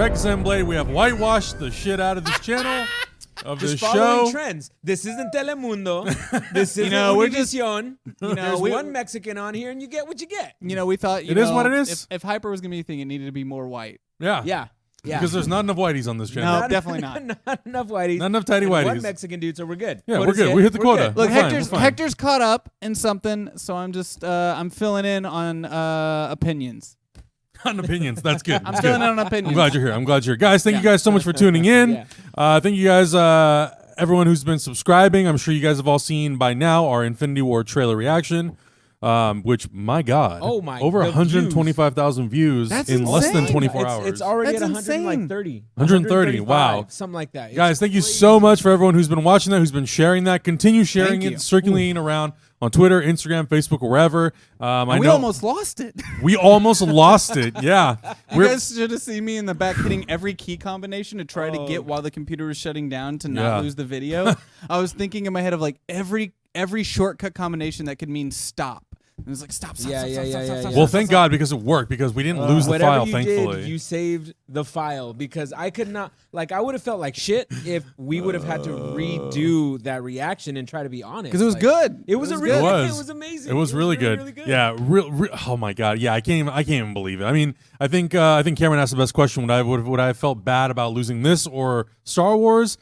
Rex Zenblade. We have whitewashed the shit out of this channel. Of just this following show. trends. This isn't Telemundo. This isn't Univision. There's one Mexican on here, and you get what you get. We thought it is what it is. If Hyper was gonna be a thing, it needed to be more white. Yeah. Because there's not enough whiteys on this channel. No, definitely not. Not enough whiteys. Not enough tidy whiteys. One Mexican dude, so we're good. Yeah, we're good. We hit the quota. Look, we're fine. Hector's caught up in something, so I'm just I'm filling in on opinions. On opinions, that's good. I'm filling in on opinions. I'm glad you're here. Guys, thank you guys so much for tuning in. Thank you guys, everyone who's been subscribing. I'm sure you guys have all seen by now our Infinity War trailer reaction. Which, my God, over 125,000 views in less than 24 hours. It's already at 130. 130, wow. Something like that. Guys, thank you so much for everyone who's been watching that, who's been sharing that. Continue sharing it, circulating around on Twitter, Instagram, Facebook, wherever. We almost lost it. We almost lost it, yeah. You guys should have seen me in the back hitting every key combination to try to get while the computer was shutting down to not lose the video. I was thinking in my head of like every shortcut combination that could mean stop. And it was like stop. Well, thank God, because it worked, because we didn't lose the file, thankfully. You saved the file, because I could not, I would have felt like shit if we would have had to redo that reaction and try to be honest. Because it was good. It was amazing. It was really good. Really good. Yeah, oh my God. Yeah, I can't even believe it. I mean, I think Cameron asked the best question. Would I have felt bad about losing this or Star Wars?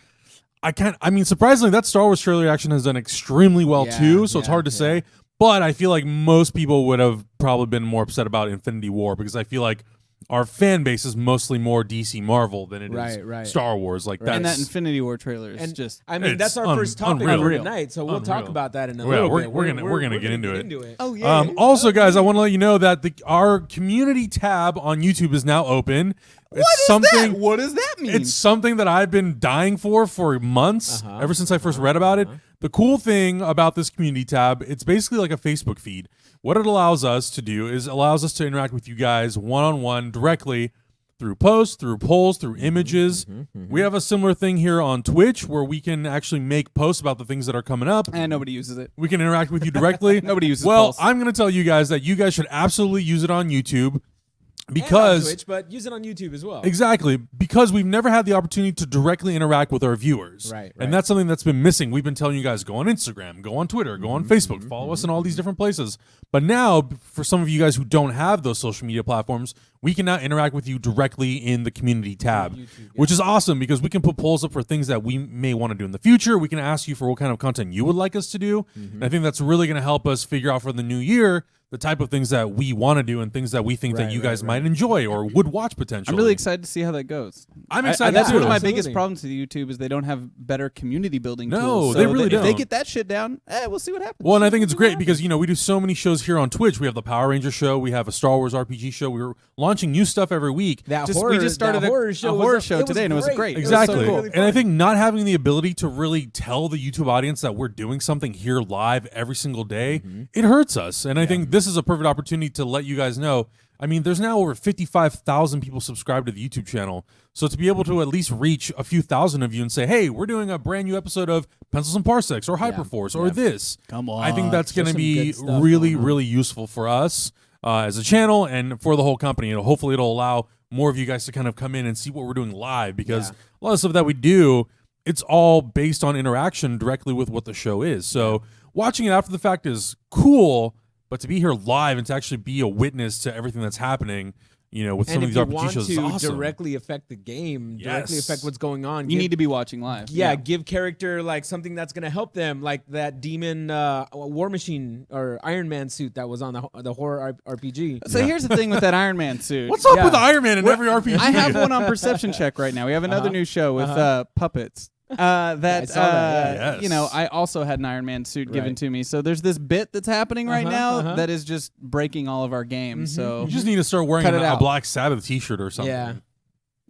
I mean, surprisingly, that Star Wars trailer reaction has done extremely well too, so it's hard to say. But I feel like most people would have probably been more upset about Infinity War, because I feel like our fan base is mostly more DC Marvel than it is Star Wars. And that Infinity War trailer is just... I mean, that's our first topic of the night, so we'll talk about that in a little bit. We're gonna get into it. Oh, yeah. Also, guys, I want to let you know that our community tab on YouTube is now open. What does that mean? It's something that I've been dying for months, ever since I first read about it. The cool thing about this community tab, it's basically like a Facebook feed. What it allows us to do is allows us to interact with you guys one-on-one directly through posts, through polls, through images. We have a similar thing here on Twitch where we can actually make posts about the things that are coming up. And nobody uses it. We can interact with you directly. Nobody uses Well, I'm going to tell you guys that you guys should absolutely use it on YouTube. Because and on Twitch, but use it on YouTube as well. Exactly, because we've never had the opportunity to directly interact with our viewers. Right. And that's something that's been missing. We've been telling you guys, go on Instagram, go on Twitter, go on Facebook, follow us in all these different places. But now, for some of you guys who don't have those social media platforms, we can now interact with you directly in the community tab, which is awesome, because we can put polls up for things that we may want to do in the future. We can ask you for what kind of content you would like us to do. And I think that's really going to help us figure out for the new year the type of things that we want to do and things that we think that you guys might enjoy or would watch potentially. I'm really excited to see how that goes. I'm excited That's too. one of my biggest problems with YouTube is they don't have better community building tools. No, so they really don't. If they get that shit down, we'll see what happens. Well, and I think it's great because, we do so many shows here on Twitch. We have the Power Ranger show. We have a Star Wars RPG show. We're launking new stuff every week. We just started a horror show today, and it was great. Exactly. It was so cool. And I think not having the ability to really tell the YouTube audience that we're doing something here live every single day, it hurts us. And I think this is a perfect opportunity to let you guys know. I mean, there's now over 55,000 people subscribed to the YouTube channel. So to be able to at least reach a few thousand of you and say, hey, we're doing a brand new episode of Pencils and Parsecs or Hyperforce or this. Come on. I think that's going to be really, really useful for us as a channel and for the whole company. Hopefully it'll allow more of you guys to kind of come in and see what we're doing live, because a lot of stuff that we do, it's all based on interaction directly with what the show is. So watching it after the fact is cool, but to be here live and to actually be a witness to everything that's happening, with some of these RPG shows, is awesome. And if you want to directly affect the game, directly affect what's going on, you need to be watching live. Yeah, give character something that's going to help them, like that demon War Machine or Iron Man suit that was on the horror RPG. So here's the thing with that Iron Man suit. What's up with Iron Man in every RPG? I have one on Perception Check right now. We have another new show with puppets. I also had an Iron Man suit given to me. So there's this bit that's happening right now that is just breaking all of our games. So you just need to start wearing a Black Sabbath t-shirt or something. Yeah.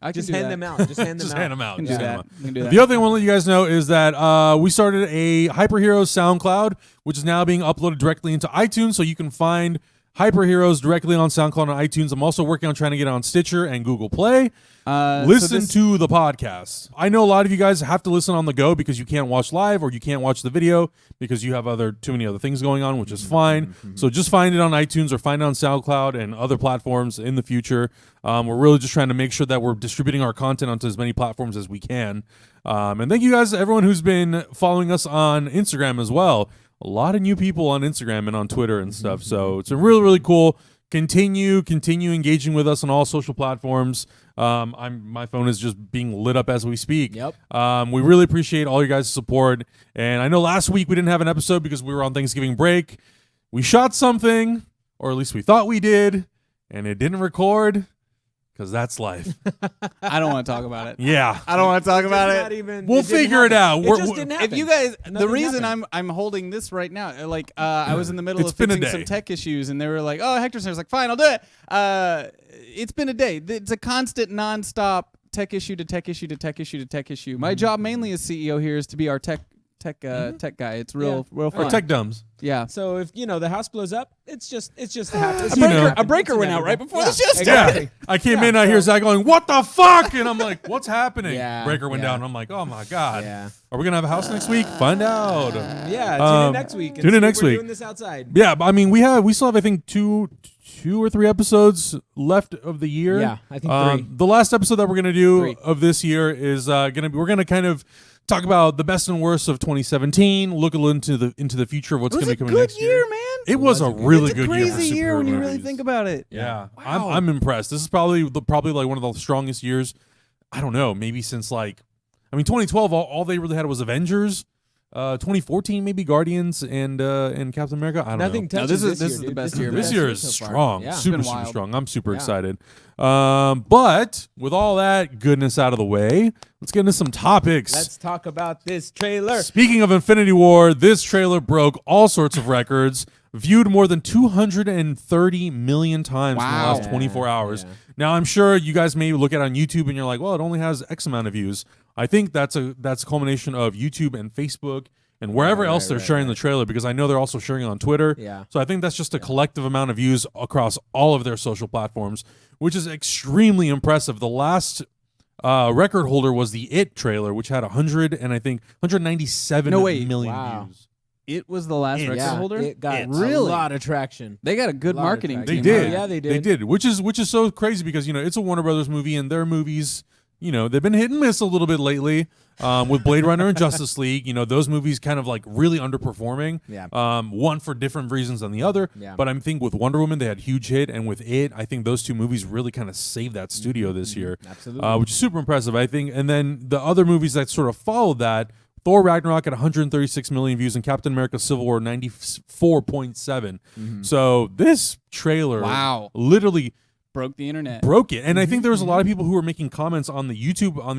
I just hand them out. Just hand them out. Hand them out. Can do that. The other thing I want to let you guys know is that we started a Hyper Heroes SoundCloud, which is now being uploaded directly into iTunes, so you can find Hyper Heroes directly on SoundCloud and iTunes. I'm also working on trying to get it on Stitcher and Google Play. Listen to the podcast. I know a lot of you guys have to listen on the go because you can't watch live or you can't watch the video because you have too many other things going on, which is fine. So just find it on iTunes or find it on SoundCloud and other platforms in the future. We're really just trying to make sure that we're distributing our content onto as many platforms as we can. And thank you guys, everyone who's been following us on Instagram as well. A lot of new people on Instagram and on Twitter and stuff. So it's really, really cool. Continue engaging with us on all social platforms. My phone is just being lit up as we speak. Yep. We really appreciate all your guys' support. And I know last week we didn't have an episode because we were on Thanksgiving break. We shot something, or at least we thought we did, and it didn't record. Because that's life. I don't want to talk about it. Yeah. I don't want to talk about it. We'll figure it out. It just didn't happen. If you guys, the Nothing reason happened. I'm holding this right now, like I was in the middle It's of been a fixing some day. tech issues, and they were like, "Oh, Hector's here." I was like, "Fine, I'll do it." It's been a day. It's a constant, nonstop tech issue to tech issue to tech issue to tech issue. My job mainly as CEO here is to be our tech guy. It's real fun. Or tech dumbs. Yeah. So if the house blows up, it's just happens. A breaker went out right before the show started. Exactly. Yeah. I came in, I hear Zach going, "What the fuck?" And I'm like, "What's happening?" Yeah, Breaker went yeah. down. And I'm like, "Oh my God. Yeah. Are we going to have a house next week?" Find out. Yeah, tune in next week. and tune in see if next we're week. Doing this outside. Yeah, but I mean, we still have, I think, two or three episodes left of the year. Yeah, I think 3. The last episode that we're gonna do 3. of this year is we're gonna kind of talk about the best and worst of 2017. Look a little into the future of what's gonna be coming next year. man. It was a really good year. It's a for crazy year superhero when you really movies. think about it. Yeah, Wow. I'm impressed. This is probably like one of the strongest years. I don't know, maybe since 2012. All they really had was Avengers. 2014 maybe Guardians and Captain America. I don't Nothing know. touches this this is year, the dude. best year, This man. year is so far. strong, Yeah. super It's been wild. strong. I'm super Yeah. excited. But with all that goodness out of the way, let's get into some topics. Let's talk about this trailer. Speaking of Infinity War, this trailer broke all sorts of records, viewed more than 230 million times in the Wow. last 24 hours. Yeah. Now, I'm sure you guys may look at it on YouTube and you're like, well, it only has X amount of views. I think that's a culmination of YouTube and Facebook and wherever else they're sharing the trailer, because I know they're also sharing it on Twitter. Yeah. So I think that's just a collective amount of views across all of their social platforms, which is extremely impressive. The last record holder was the It trailer, which had 197 million Wow. views. It was the last record Yeah, holder. it got Really? a lot of traction. They got a good Lot of marketing traction. team. They did. Yeah, they did. They did, which is so crazy because it's a Warner Brothers movie and their movies, they've been hit and miss a little bit lately. With Blade Runner and Justice League, those movies kind of like really underperforming. Yeah. One for different reasons than the other. Yeah. But I think with Wonder Woman they had huge hit, and with It, I think those two movies really kind of saved that studio this year. Absolutely. Which is super impressive, I think. And then the other movies that sort of followed that. Thor Ragnarok at 136 million views and Captain America Civil War 94.7. So this trailer Wow. literally Broke the internet. broke it. And I think there was a lot of people who were making comments on the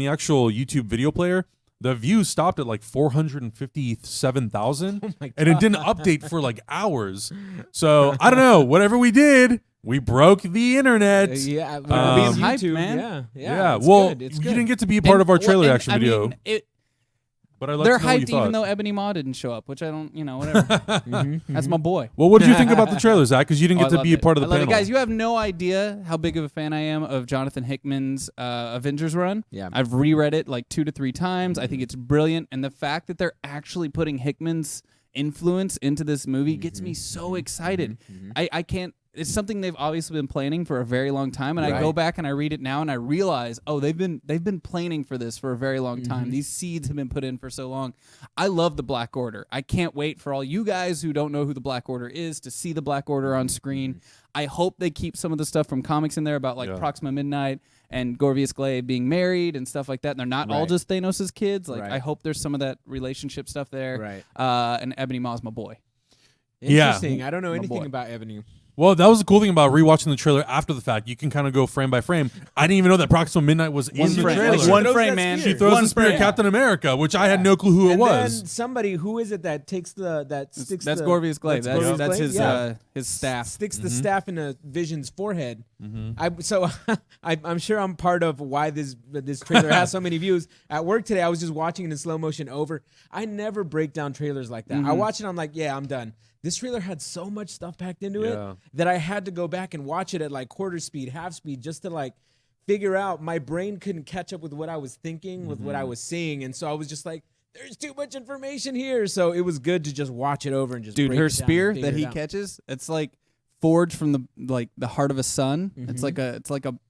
actual YouTube video player. The views stopped at like 457,000 my and it didn't update for like hours. So I don't know, whatever we did, we broke the internet. Yeah, being it's hyped, YouTube, man. Yeah. It's well, good. It's you good. didn't get to be a part of our trailer and, reaction I video, mean, but I'd like they're to know what you hyped even thought. though Ebony Maw didn't show up, which I don't, whatever. That's my boy. Well, what did you think about the trailer, Zach? Because you didn't Oh, get I to be a loved part it. of the I love panel. it. Guys, you have no idea how big of a fan I am of Jonathan Hickman's Avengers run. Yeah. I've reread it like 2 to 3 times. I think it's brilliant. And the fact that they're actually putting Hickman's influence into this movie gets me so excited. I can't. It's something they've obviously been planning for a very long time, and I go back and I read it now and I realize, they've been planning for this for a very long time. These seeds have been put in for so long. I love the Black Order. I can't wait for all you guys who don't know who the Black Order is to see the Black Order on screen. I hope they keep some of the stuff from comics in there about like Proxima Midnight and Gorvius Glaive being married and stuff like that. And they're not all just Thanos' kids. Like I hope there's some of that relationship stuff there. Right. And Ebony Maw's my boy. Interesting. I don't know anything boy. about Ebony. Well, that was the cool thing about rewatching the trailer after the fact. You can kind of go frame by frame. I didn't even know that Proxima Midnight was in the frame. trailer. Like one Throws frame, that man. spear. She throws One the spear at frame. Captain America, which I had no clue who it And was. then somebody, who is it that takes sticks That's the, Gorvius Glaive. Gorvius That's Glaive? his staff. Sticks the staff in a Vision's forehead. I'm sure I'm part of why this trailer has so many views. At work today, I was just watching it in slow motion over. I never break down trailers like that. I watch it, I'm like, yeah, I'm done. this trailer had so much stuff packed into it Yeah. that I had to go back and watch it at like quarter speed, half speed, just to like figure out. My brain couldn't catch up with what I was thinking, with what I was seeing, and so I was just like, "There's too much information here." So it was good to just watch it over and just. Dude, break her it down and spear figure that it he out. catches, it's like forged from the heart of a sun. It's like a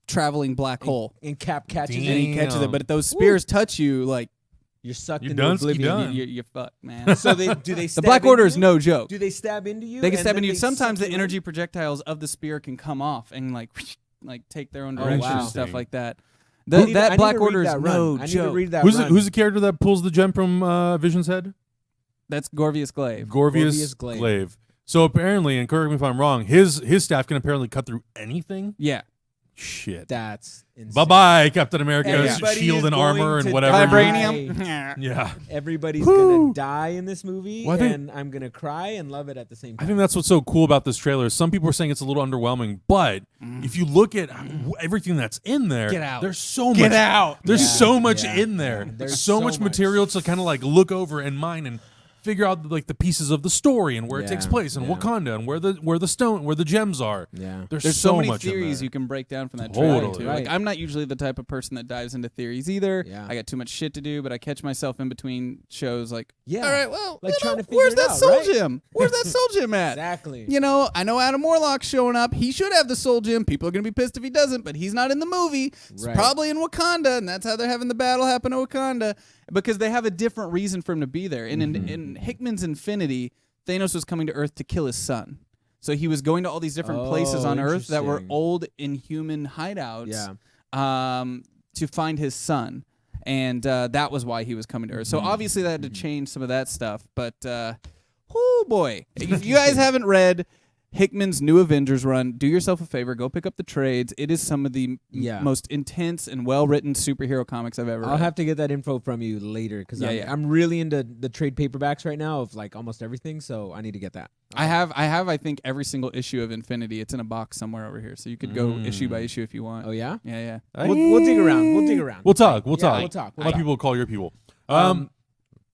traveling black hole. and Cap catches And it. he catches it, Damn. but if those spears touch you, like You're sucked You into done, oblivion. Ski done. you're fucked, man. So do they The stab Black into Order is you? no joke. Do they stab into you? They can and stab then into you. they Sometimes suck the you in? energy projectiles of the spear can come off and like take their own Oh, direction wow. and stuff like that. I need That to Black read Order is that run. no I need to joke. read that Who's run. the character that pulls the gem from Vision's head? That's Gorvius Glaive. Gorvius Glaive. Glaive. So apparently, and correct me if I'm wrong, his staff can apparently cut through anything. Yeah. Shit. That's insane. Bye bye, Captain America's Everybody shield is and armor going and to whatever. die. Vibranium. Yeah. Everybody's Woo. gonna die in this movie, Well, I think- and I'm gonna cry and love it at the same I time. think that's what's so cool about this trailer. Some people are saying it's a little underwhelming, but if you look at everything that's in there, Get out. there's so Get much. out. There's Yeah, so much yeah, in there. yeah. There's There's so so much much. material to kind of like look over and mine and figure out like the pieces of the story and where it takes Yeah, place and yeah. Wakanda and where the gems are. Yeah. There's There's so many much in theories there. you can break down from that trailer Totally. too. Right. Like, I'm not usually the type of person that dives into theories either. Yeah. I got too much shit to do, but I catch myself in between shows like, Yeah. all right, well, Like you trying know, to figure where's it that out, soul right? gem? Where's that soul gem at? Exactly. You know, I know Adam Warlock's showing up. He should have the soul gem. People are going to be pissed if he doesn't, but he's not in the movie. It's Right. probably in Wakanda, and that's how they're having the battle happen in Wakanda because they have a different reason for him to be there. And in Hickman's Infinity, Thanos was coming to Earth to kill his son. So he was going to all these different places Oh, on Earth that were interesting. old inhuman hideouts Yeah. to find his son. And that was why he was coming to Earth. So obviously that had to change some of that stuff. But, oh boy. If you guys haven't read Hickman's new Avengers run, do yourself a favor. Go pick up the trades. It is some of the Yeah. most intense and well-written superhero comics I've ever I'll read. have to get that info from you later because Yeah, yeah. I'm really into the trade paperbacks right now of like almost everything. So I need to get that. I have, I think, every single issue of Infinity. It's in a box somewhere over here. So you could go issue by issue if you want. Oh yeah. Yeah, yeah. We'll dig around. We'll dig around. We'll talk. We'll Yeah, talk. we'll talk. A lot of people call your people.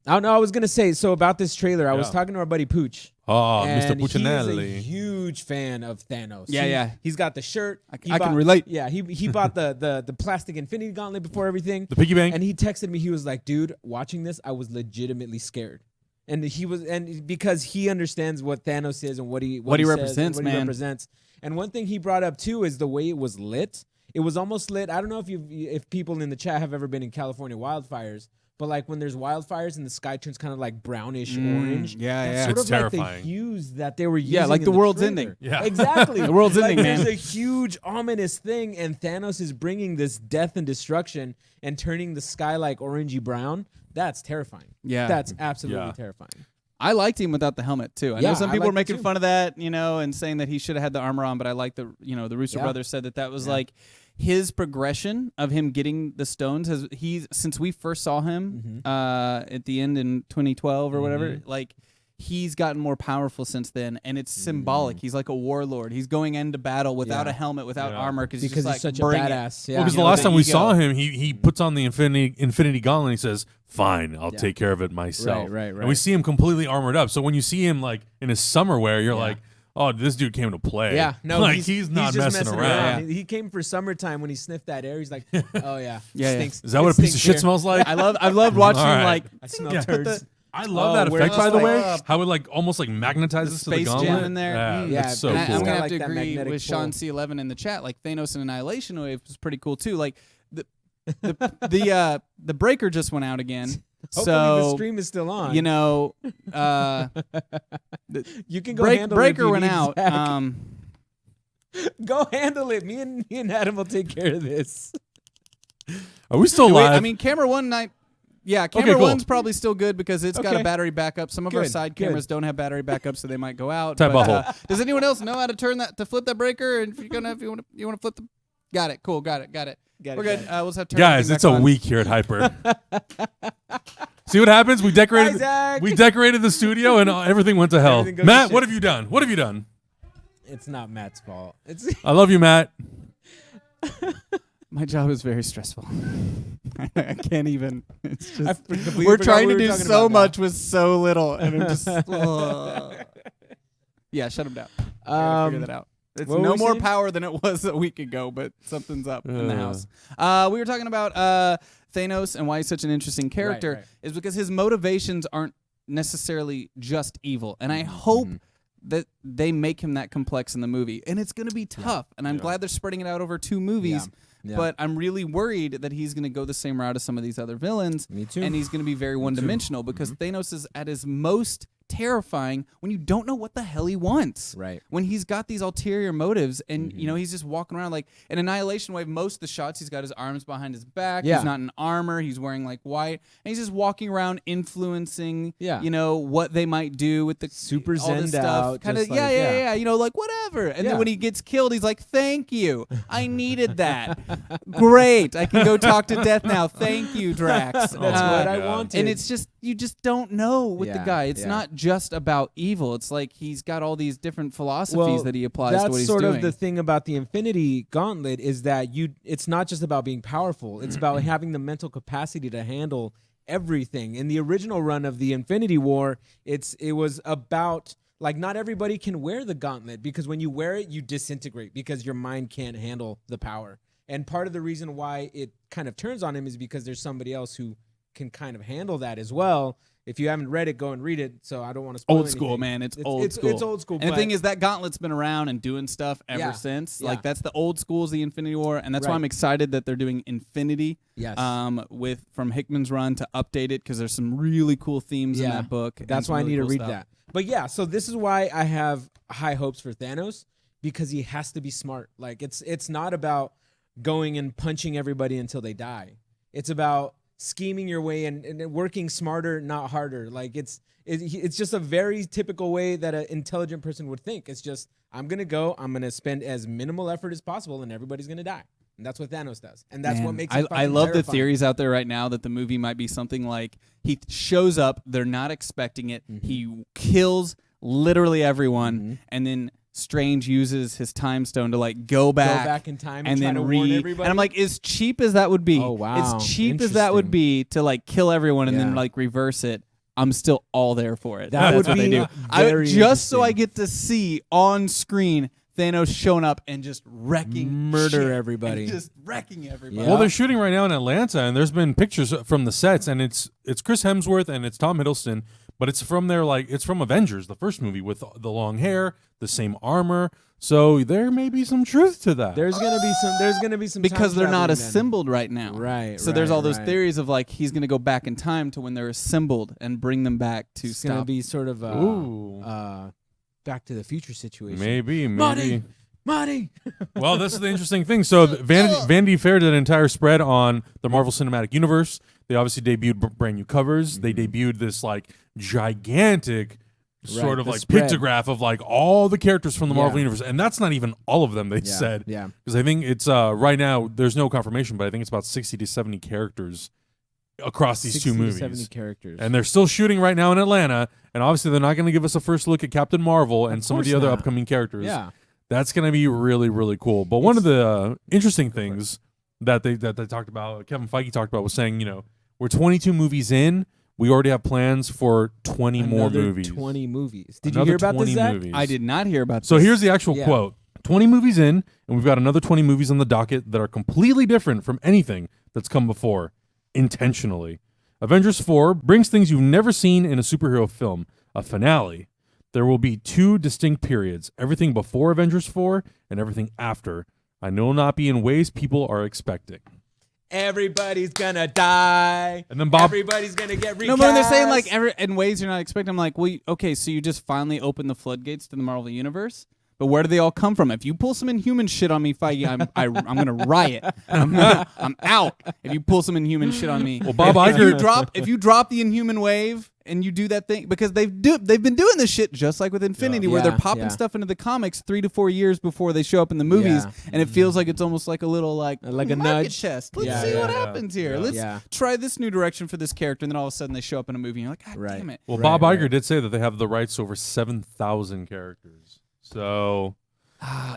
I don't know. I was gonna say so about this trailer. I was Yeah. talking to our buddy Pooch. Oh, and Mr. Puccinelli. He's a huge fan of Thanos. Yeah, yeah. He's got the shirt. I He can bought- relate. Yeah, he bought the plastic Infinity Gauntlet before everything. The piggy bank. And he texted me. He was like, "Dude, watching this, I was legitimately scared." And because he understands what Thanos is and what he What he says represents, and what he man. represents. And one thing he brought up too is the way it was lit. It was almost lit. I don't know if people in the chat have ever been in California wildfires, but like when there's wildfires and the sky turns kind of like brownish orange. yeah, that's yeah. sort It's of like terrifying. the hues that they were using. Yeah, like in the world's trailer. ending. Yeah. Exactly. The world's Like, ending, man. There's a huge ominous thing, and Thanos is bringing this death and destruction and turning the sky like orangey brown. That's terrifying. Yeah. That's absolutely Yeah. terrifying. I liked him without the helmet too. I know Yeah, some I people were liked it making too. fun of that, and saying that he should have had the armor on, but I like the Russo Yeah. brothers said that was like his progression of him getting the stones since we first saw him at the end in 2012 or whatever, like he's gotten more powerful since then, and it's symbolic. He's like a warlord. He's going into battle without Yeah. a helmet, without armor, because Because he's he's just such like, a "Bring it." badass. Yeah. Well, because You the know, last the time we ego. saw him, he puts on the Infinity Gauntlet and he says, "Fine, I'll take care of it myself." Right. And we see him completely armored up. So when you see him like in his summer wear, you're like, "Oh, this dude came to play." Yeah, no, like he's not just messing around. He came for summertime when he sniffed that air. He's like, "Oh yeah, Yeah. stinks." Is that It what a piece of stinks shit here. smells like? I loved watching All right. like I smell Yeah. turds. I love Oh, that where effect, it's by the like, way. How it like almost like magnetizes to the Space Jam gauntlet in there. Yeah, Mm. Yeah, it's so and and cool. I'm gonna Got have like to that agree magnetic with Sean pull. C11 in the chat. Like Thanos and Annihilation Wave was pretty cool too. Like the breaker just went out again. Hopefully So the stream is still on. you can go handle it if breaker you went need, out. Zach. Go handle it. Me and Adam will take care of this. Are we still Wait, live? I mean, camera one night. Yeah, camera cool. one's probably still good because it's got a Okay. battery backup. Some of our Good, side good. cameras don't have battery backup, so they might go out. Type but, bubble. does anyone else know how to flip that breaker? And if you want to flip the, got it. Cool, got it. We're good. We'll just have to turn Guys, everything it's a back on. week here at Hyper. See what happens? We decorated. Hi, Zach. We decorated the studio, and everything went to hell. Everything goes to Matt, shit. what have you done? What have you done? It's not Matt's fault. It's I love you, Matt. My job is very stressful. I can't even. It's I just completely we're forgot trying what to we do were talking so about now. much with so little, and I'm just. Yeah, shut him down. Gotta figure that out. It's no more power than it was a week ago, but something's up in the house. We were talking about Thanos and why he's such an interesting character is because his motivations aren't necessarily just evil. And I hope that they make him that complex in the movie. And it's going to be tough. And I'm glad they're spreading it out over 2 movies. Yeah. But I'm really worried that he's going to go the same route as some of these other villains. Me too. And he's going to be very one-dimensional because Thanos is at his most terrifying when you don't know what the hell he wants. Right. When he's got these ulterior motives and, you know, he's just walking around like in Annihilation Wave, most of the shots, he's got his arms behind his back. Yeah. He's not in armor. He's wearing like white. And he's just walking around influencing, you know, what they might do with the super all this zenned stuff. out. Kind of, you know, like whatever. And then when he gets killed, he's like, thank you. I needed that. Great. I can go talk to death now. Thank you, Drax. That's what I wanted. And it's just, you just don't know with the guy. It's not just about evil. It's like he's got all these different philosophies that he applies to what he's doing. That's sort of the thing about the Infinity Gauntlet is that it's not just about being powerful. It's about having the mental capacity to handle everything. In the original run of the Infinity War, it was about like not everybody can wear the gauntlet because when you wear it, you disintegrate because your mind can't handle the power. And part of the reason why it kind of turns on him is because there's somebody else who can kind of handle that as well. If you haven't read it, go and read it. So I don't want to spoil old school, anything. man. It's old school. It's old school. And the thing is, that gauntlet's been around and doing stuff ever since. Yeah. Like that's the old school is the Infinity War, and that's why I'm excited that they're doing Infinity. Yes. From Hickman's run to update it because there's some really cool themes in that book. That's why I need to read that. But yeah, so this is why I have high hopes for Thanos because he has to be smart. Like it's not about going and punching everybody until they die. It's about scheming your way and working smarter, not harder. Like it's just a very typical way that an intelligent person would think. It's just I'm gonna spend as minimal effort as possible, and everybody's gonna die. And that's what Thanos does, and that's what makes it I love terrifying. the theories out there right now that the movie might be something like he shows up, they're not expecting it, he kills literally everyone, and then Strange uses his time stone to like go back in time and then warn everybody. And I'm like, as cheap as that would be, as cheap as that would be to like kill everyone and then like reverse it, I'm still all there for it. That would be just so I get to see on screen Thanos showing up and just murder everybody, just wrecking everybody. Well, they're shooting right now in Atlanta, and there's been pictures from the sets, and it's Chris Hemsworth and it's Tom Hiddleston, but it's from it's from Avengers, the first movie, with the long hair, the same armor. So there may be some truth to that. There's gonna be some because they're not then. assembled right now. Right. So there's all those theories of like he's gonna go back in time to when they're assembled and bring them back to it's stop. gonna be sort of Back to the Future situation. Maybe. Marty. Well, this is the interesting thing. So Vanity Fair did an entire spread on the Marvel Cinematic Universe. They obviously debuted brand new covers. They debuted this like gigantic sort of like spread. pictograph of like all the characters from the Marvel Universe. And that's not even all of them, they said. Yeah. Because I think it's right now, there's no confirmation, but I think it's about 60 to 70 characters across these 2 movies. 70 characters. And they're still shooting right now in Atlanta. And obviously they're not going to give us a first look at Captain Marvel and some of the other upcoming characters. Yeah. That's going to be really, really cool. But one of the interesting things that they talked about, Kevin Feige talked about, was saying, you know, we're 22 movies in. We already have plans for 20 more movies. 20 movies. Did you hear about this, Zach? Movies. I did not hear about this. So here's the actual quote. 20 movies in, and we've got another 20 movies on the docket that are completely different from anything that's come before, intentionally. Avengers 4 brings things you've never seen in a superhero film, a finale. There will be 2 distinct periods, everything before Avengers 4 and everything after. I will not be in ways people are expecting. Everybody's gonna die. And then Bob, everybody's gonna get recast. No, but they're saying like in ways you're not expecting. I'm like, well, okay, so you just finally opened the floodgates to the Marvel Universe? But where do they all come from? If you pull some Inhuman shit on me, Feige, I'm gonna riot. I'm out. If you pull some Inhuman shit on me, well, Bob Iger, if you drop the Inhuman wave and you do that thing, because they've been doing this shit just like with Infinity, where they're popping stuff into the comics 3 to 4 years before they show up in the movies, and it feels like it's almost like a little like a nudge test. Let's see what happens here. Yeah. Let's try this new direction for this character, and then all of a sudden they show up in a movie, and you're like, God damn it. Well, Bob Iger did say that they have the rights to over 7,000 characters. So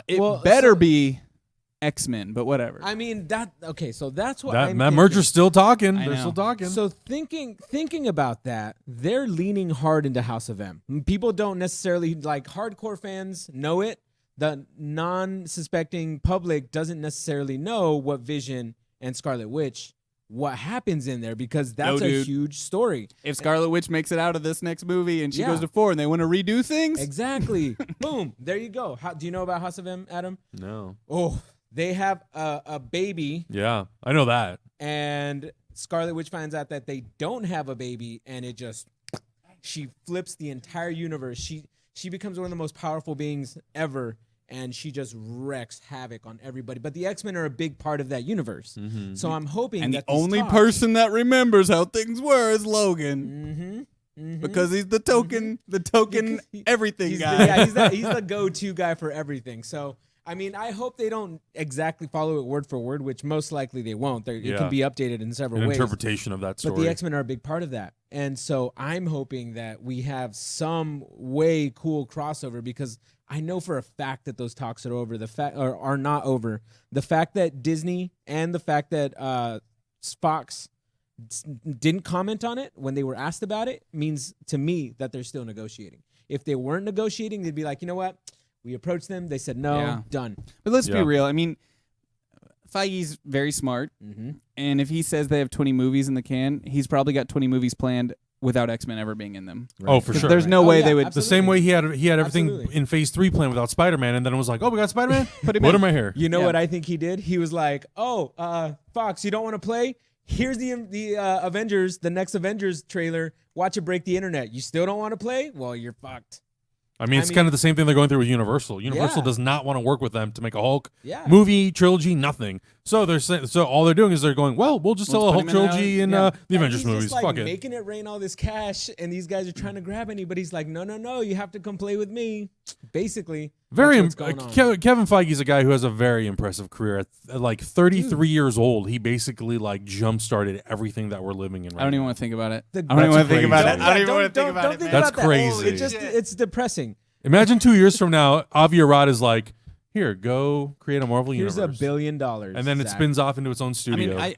it better be X-Men, but whatever. I mean so that's what That I'm merger's still talking. I They're know. still talking. So thinking about that, they're leaning hard into House of M. People don't necessarily like hardcore fans know it. The non-suspecting public doesn't necessarily know what Vision and Scarlet Witch, what happens in there, because that's a huge story. If Scarlet Witch makes it out of this next movie and she Yeah. goes to 4 and they want to redo things, Exactly. Boom. There you go. Do you know about House of M, Adam? no. Oh, they have a baby, Yeah, I know that. and Scarlet Witch finds out that they don't have a baby, and she flips the entire universe. She becomes one of the most powerful beings ever, and she just wrecks havoc on everybody. But the X-Men are a big part of that universe. So I'm hoping and the that these only talks- person that remembers how things were is Logan. Because he's the token, Because everything he's guy. he's the go-to guy for everything. So I mean, I hope they don't exactly follow it word for word, which most likely they won't. It Yeah. can be updated in several An ways. interpretation of that story. But the X-Men are a big part of that. And so I'm hoping that we have some way cool crossover, because I know for a fact that those talks are over. Are not over. The fact that Disney and the fact that Fox didn't comment on it when they were asked about it means to me that they're still negotiating. If they weren't negotiating, they'd be like, you know what? We approached them. They said no. Yeah. Done. But let's be Yeah. real. I mean, Feige's very smart. And if he says they have 20 movies in the can, he's probably got 20 movies planned without X-Men ever being in them. Oh, for 'Cause sure. there's no way they would. The same way he had everything Absolutely. in Phase 3 planned without Spider-Man, and then it was like, oh, we got Spider-Man? Put him Put in. him right here. You know Yeah. what I think he did? He was like, "Oh, Fox, you don't want to play? Here's the Avengers, the next Avengers trailer. Watch it break the internet. You still don't want to play? Well, you're fucked." I mean, it's I mean- kind of the same thing they're going through with Universal. Universal Yeah. does not want to work with them to make a Hulk Yeah. movie, trilogy, nothing. So they're saying, so all they're doing is they're going, well, we'll just We'll sell a just Hulk put him in trilogy a- in yeah. the And Avengers he's movies. just, like, Fuck it. making it rain all this cash, and these guys are trying to grab anybody's like, no, you have to come play with me. Basically, Very that's what's going on. Kevin Feige's a guy who has a very impressive career. At like 33 years old, he basically like jump started everything that we're living in right I don't even now. want to think about it. The- I don't even want to think about crazy. it. I don't even want to think don't about it. think man. That's about that. crazy. It just it's depressing. Imagine 2 years from now, Avi Arad is like, here, go create a Marvel Here's universe. $1 billion, and then it Zach. spins off into its own I studio. mean,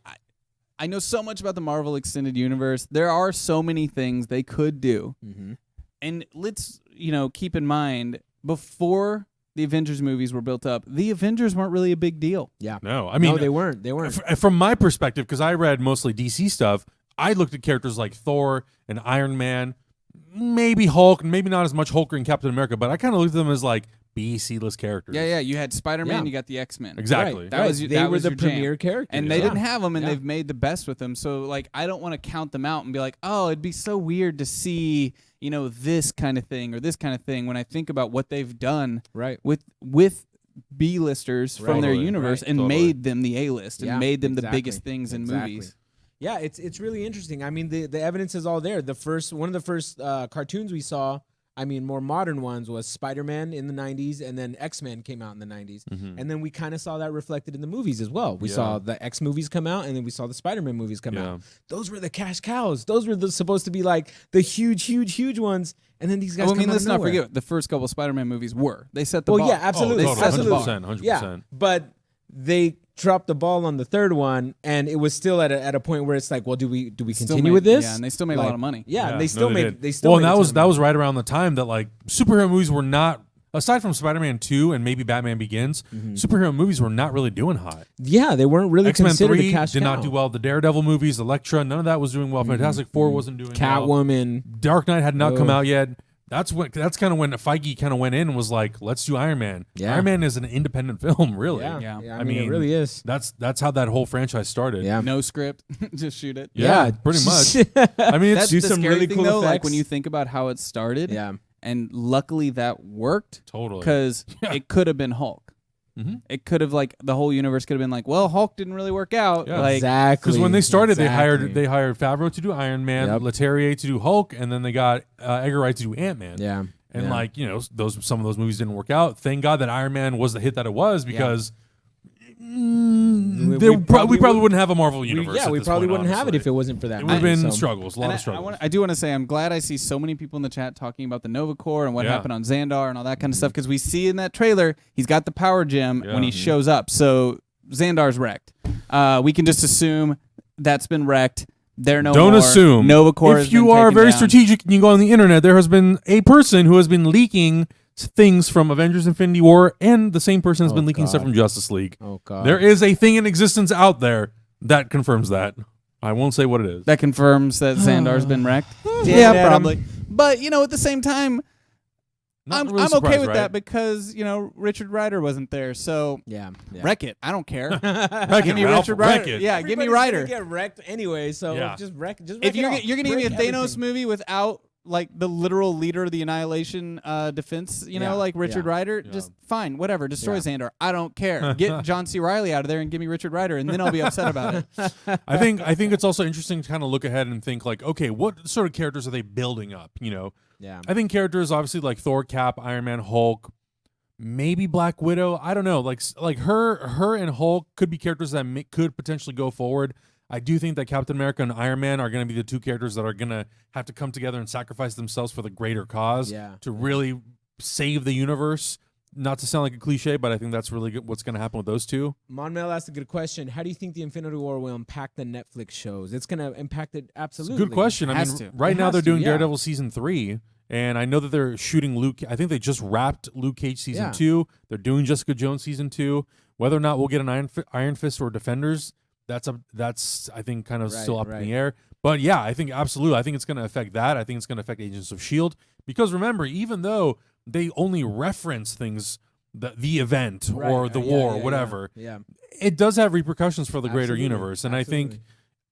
I know so much about the Marvel Extended Universe. There are so many things they could do. And let's, keep in mind, before the Avengers movies were built up, the Avengers weren't really a big deal. Yeah. no, I mean, No, they weren't. They weren't. From my perspective, because I read mostly DC stuff, I looked at characters like Thor and Iron Man, maybe Hulk, maybe not as much Hulk and Captain America, but I kind of looked at them as like B, C-list characters. Yeah. You had Spider-Man, Yeah. you got the X-Men. Exactly. Right, That was right. that They were was the your jam. premier characters. And they Yeah. didn't have them, and Yeah. they've made the best with them. So, I don't want to count them out and be like, oh, it'd be so weird to see, this kind of thing or this kind of thing when I think about what they've done Right. with B-listers from their Totally, universe right. and Totally. made them the A-list and Yeah, made them the exactly, biggest things in exactly. movies. Yeah, it's really interesting. I mean, the evidence is all there. One of the first cartoons we saw, I mean, more modern ones, was Spider-Man in the 90s, and then X-Men came out in the 90s. And then we kind of saw that reflected in the movies as well. We Yeah. saw the X movies come out, and then we saw the Spider-Man movies come Yeah. out. Those were the cash cows. Those were supposed to be like the huge ones. And then these guys Oh, I come mean, out let's of not nowhere. forget the first couple Spider-Man movies were. They set the Well, bar. yeah, absolutely. They totally, set the bar. 100%, 100%. Yeah, but they dropped the ball on the third one, and it was still at a point where it's like, well, do we Still continue made- with this? Yeah, and they still made a lot of money. Yeah, Yeah, they still no, made. did. They still. Well, made and a ton of that money. was right around the time that like superhero movies were not, aside from Spider-Man 2 and maybe Batman Begins, superhero movies were not really doing hot. Yeah, they weren't really X-Men considered 3 a cash did cow. not do well. The Daredevil movies, Elektra, none of that was doing well. Fantastic Four wasn't doing well. Catwoman. Dark Knight had not come Oh. out yet. That's kind of when Feige kind of went in and was like, let's do Iron Man. Yeah. Iron Man is an independent film, really. Yeah, Yeah. I mean, it really is. That's how that whole franchise started. Yeah. No script, just shoot it. Yeah, pretty much. I mean, That's it's do the some scary really thing cool though. Like effects. when you think about how it started. Yeah. And luckily that worked totally. because Yeah. it could have been Hulk. Mhm. It could have the whole universe could have been like, well, Hulk didn't really work out. Yeah. Like, Exactly. Because when they started, Exactly. they hired Favreau to do Iron Man, Yep. Leterrier to do Hulk, and then they got Edgar Wright to do Ant-Man. Yeah. And yeah. some of those movies didn't work out. Thank God that Iron Man was the hit that it was because we probably wouldn't have a Marvel universe. We at this probably point, wouldn't have it honestly. if it wasn't for that. It would have been So- struggles, a lot And of struggles. I do want to say I'm glad I see so many people in the chat talking about the Nova Corps and what Yeah. happened on Xandar and all that kind of stuff, because we see in that trailer he's got the power gem when he Yeah. shows up. So Xandar's wrecked. We can just assume that's been wrecked. They're no Don't more. assume. Nova Corps has If you been are taken very down. strategic and you go on the internet, there has been a person who has been leaking things from Avengers Infinity War, and the same person has been leaking stuff God. from Justice League. Oh God. There is a thing in existence out there that confirms that. I won't say what it is. That confirms that Xandar's been wrecked. Damn it, Adam. But at the same time, Not I'm really okay surprised, with right? that because Richard Rider wasn't there. So Yeah. wreck it. I don't care. Wreck Give it, me Ralph, Richard wreck Rider. it. Yeah, give me Everybody's Rider. gonna get wrecked anyway, so Yeah. just wreck. If you're gonna give me a Break Thanos everything. movie without like the literal leader of the Annihilation defense, Yeah, like Richard yeah. Rider, Yeah. just fine, whatever. Destroy Yeah. Xandar. I don't care. Get John C. Reilly out of there and give me Richard Rider, and then I'll be upset about it. I think it's also interesting to kind of look ahead and think like, okay, what sort of characters are they building up? Yeah. I think characters obviously like Thor, Cap, Iron Man, Hulk, maybe Black Widow. I don't know. Like her and Hulk could be characters that could potentially go forward. I do think that Captain America and Iron Man are going to be the two characters that are going to have to come together and sacrifice themselves for the greater cause Yeah. to really save the universe. Not to sound like a cliche, but I think that's really what's going to happen with those two. Monmel asked a good question. How do you think the Infinity War will impact the Netflix shows? It's going to impact it It's absolutely. a good question. I Has mean, to. right It now has they're to, doing yeah. Daredevil season 3, and I know that they're shooting Luke. I think they just wrapped Luke Cage season Yeah. 2. They're doing Jessica Jones season 2. Whether or not we'll get an Iron Fist or Defenders, that's I think kind of still up in the air. But yeah, I think absolutely. I think it's going to affect that. I think it's going to affect Agents of S.H.I.E.L.D. because remember, even though they only reference things, the event Right. or the Yeah, war, yeah, whatever, Yeah. it does have repercussions for the greater Absolutely. universe, and I think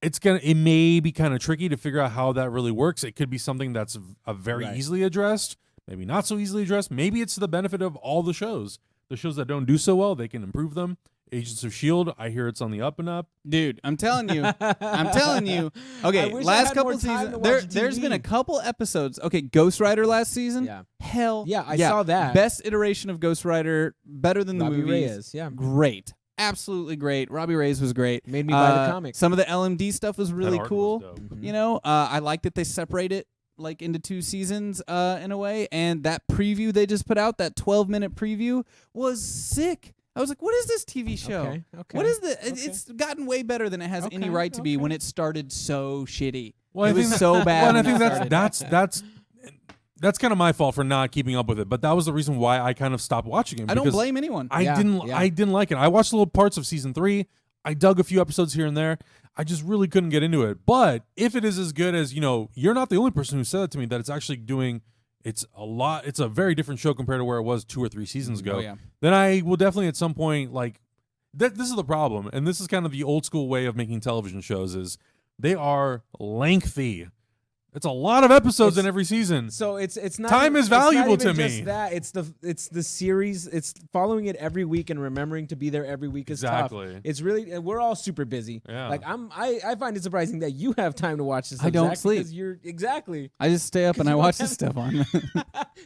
Absolutely. it may be kind of tricky to figure out how that really works. It could be something that's very Right. easily addressed, maybe not so easily addressed. Maybe it's to the benefit of all the shows. The shows that don't do so well, they can improve them. Agents of S.H.I.E.L.D., I hear it's on the up and up. Dude, I'm telling you. Okay, I wish I last had couple more time seasons. to watch There's TV. been a couple episodes. Okay, Ghost Rider last season. Yeah. Hell. Yeah, I saw that. Best iteration of Ghost Rider, better than Robbie the movies. Reyes, yeah. Great. Absolutely great. Robbie Reyes was great. Made me buy the comic. Some of the LMD stuff was That really art was cool. dope. I like that they separate it like into 2 seasons in a way. And that preview they just put out, that 12-minute preview, was sick. I was like, what is this TV show? Okay. What is the? Okay. It's gotten way better than it has any Okay, right to be okay. when it started so shitty. Well, it I was think so bad. Well, and I when think it that's started. that's kind of my fault for not keeping up with it. But that was the reason why I kind of stopped watching it. I don't because blame anyone. I Yeah, didn't yeah. I didn't like it. I watched little parts of season 3. I dug a few episodes here and there. I just really couldn't get into it. But if it is as good as, you're not the only person who said it to me that it's actually doing it's a very different show compared to where it was 2 or 3 seasons ago. Oh, yeah. Then I will definitely at some point this is the problem, and this is kind of the old school way of making television shows is they are lengthy. It's a lot of episodes in every season. So it's not Time is it's not valuable even to just me. That it's the series. It's following it every week and remembering to be there every week is Exactly. tough. It's really and we're all super busy. Yeah. Like I find it surprising that you have time to watch this. I don't Zach, sleep. because you're exactly. I just stay up and I you watch don't this stuff on.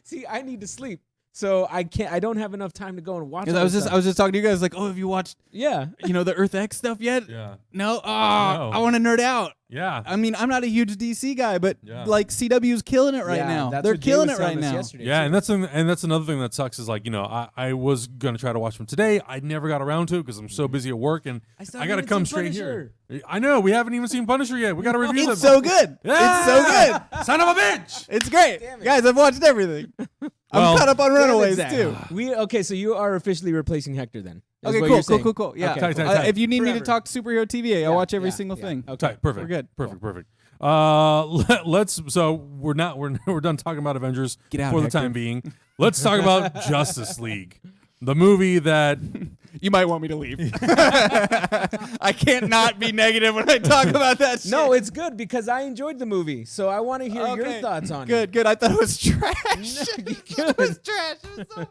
See, I need to sleep, so I can't. I don't have enough time to go and watch. I all was this just stuff. talking to you guys like, oh, have you watched Yeah. the Earth X stuff yet? Yeah. No. No. I want to nerd out. Yeah. I mean, I'm not a huge DC guy, but Yeah. like CW's killing it right Yeah, now. that's They're what Jay killing was it right telling us now. yesterday, Yeah, too. and that's another thing that sucks is I was gonna try to watch them today. I never got around to it because I'm so busy at work, and still I gotta haven't come seen straight here. I know we haven't even seen Punisher yet. We gotta review them. It's so good. Yeah! It's so good. Son of a bitch. It's great. Damn it. Guys, I've watched everything. Well, I'm caught up on Runaways Zach. too. Okay, so you are officially replacing Hector then. is Okay, what cool, you're saying. cool. Yeah. Okay, Tight, cool. tight, tight. If you need me to Forever. talk superhero TVA, I'll watch every single yeah. thing. Okay. Tight, perfect. We're good. Perfect. Let's. So we're done talking about Avengers Get out, for the Hector. time being. Let's talk about Justice League, the movie that. You might want me to leave. I can't not be negative when I talk about that shit. No, it's good because I enjoyed the movie, so I want to hear your Okay. thoughts on it. Good. I thought it was trash. Good. It was trash. It was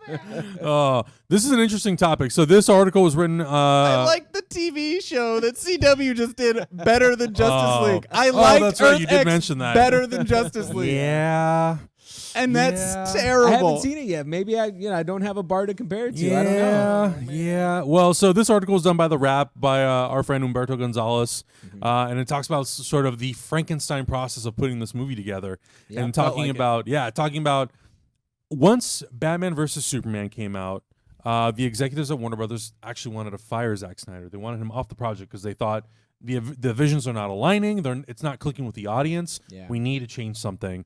so bad. This is an interesting topic. So this article was written. I like the TV show that CW just did better than Justice Oh. League. I Oh, liked that's right. Earth You did X mention that. better than Justice League. Yeah. And that's Yeah. terrible. I haven't seen it yet. Maybe I don't have a bar to compare it to. I don't know. Yeah. Well, so this article is done by The Wrap by our friend Humberto Gonzalez, and it talks about sort of the Frankenstein process of putting this movie together, Yeah, and felt talking like about once Batman versus Superman came out, the executives at Warner Brothers actually wanted to fire Zack Snyder. They wanted him off the project because they thought the visions are not aligning. It's not clicking with the audience. Yeah. We need to change something.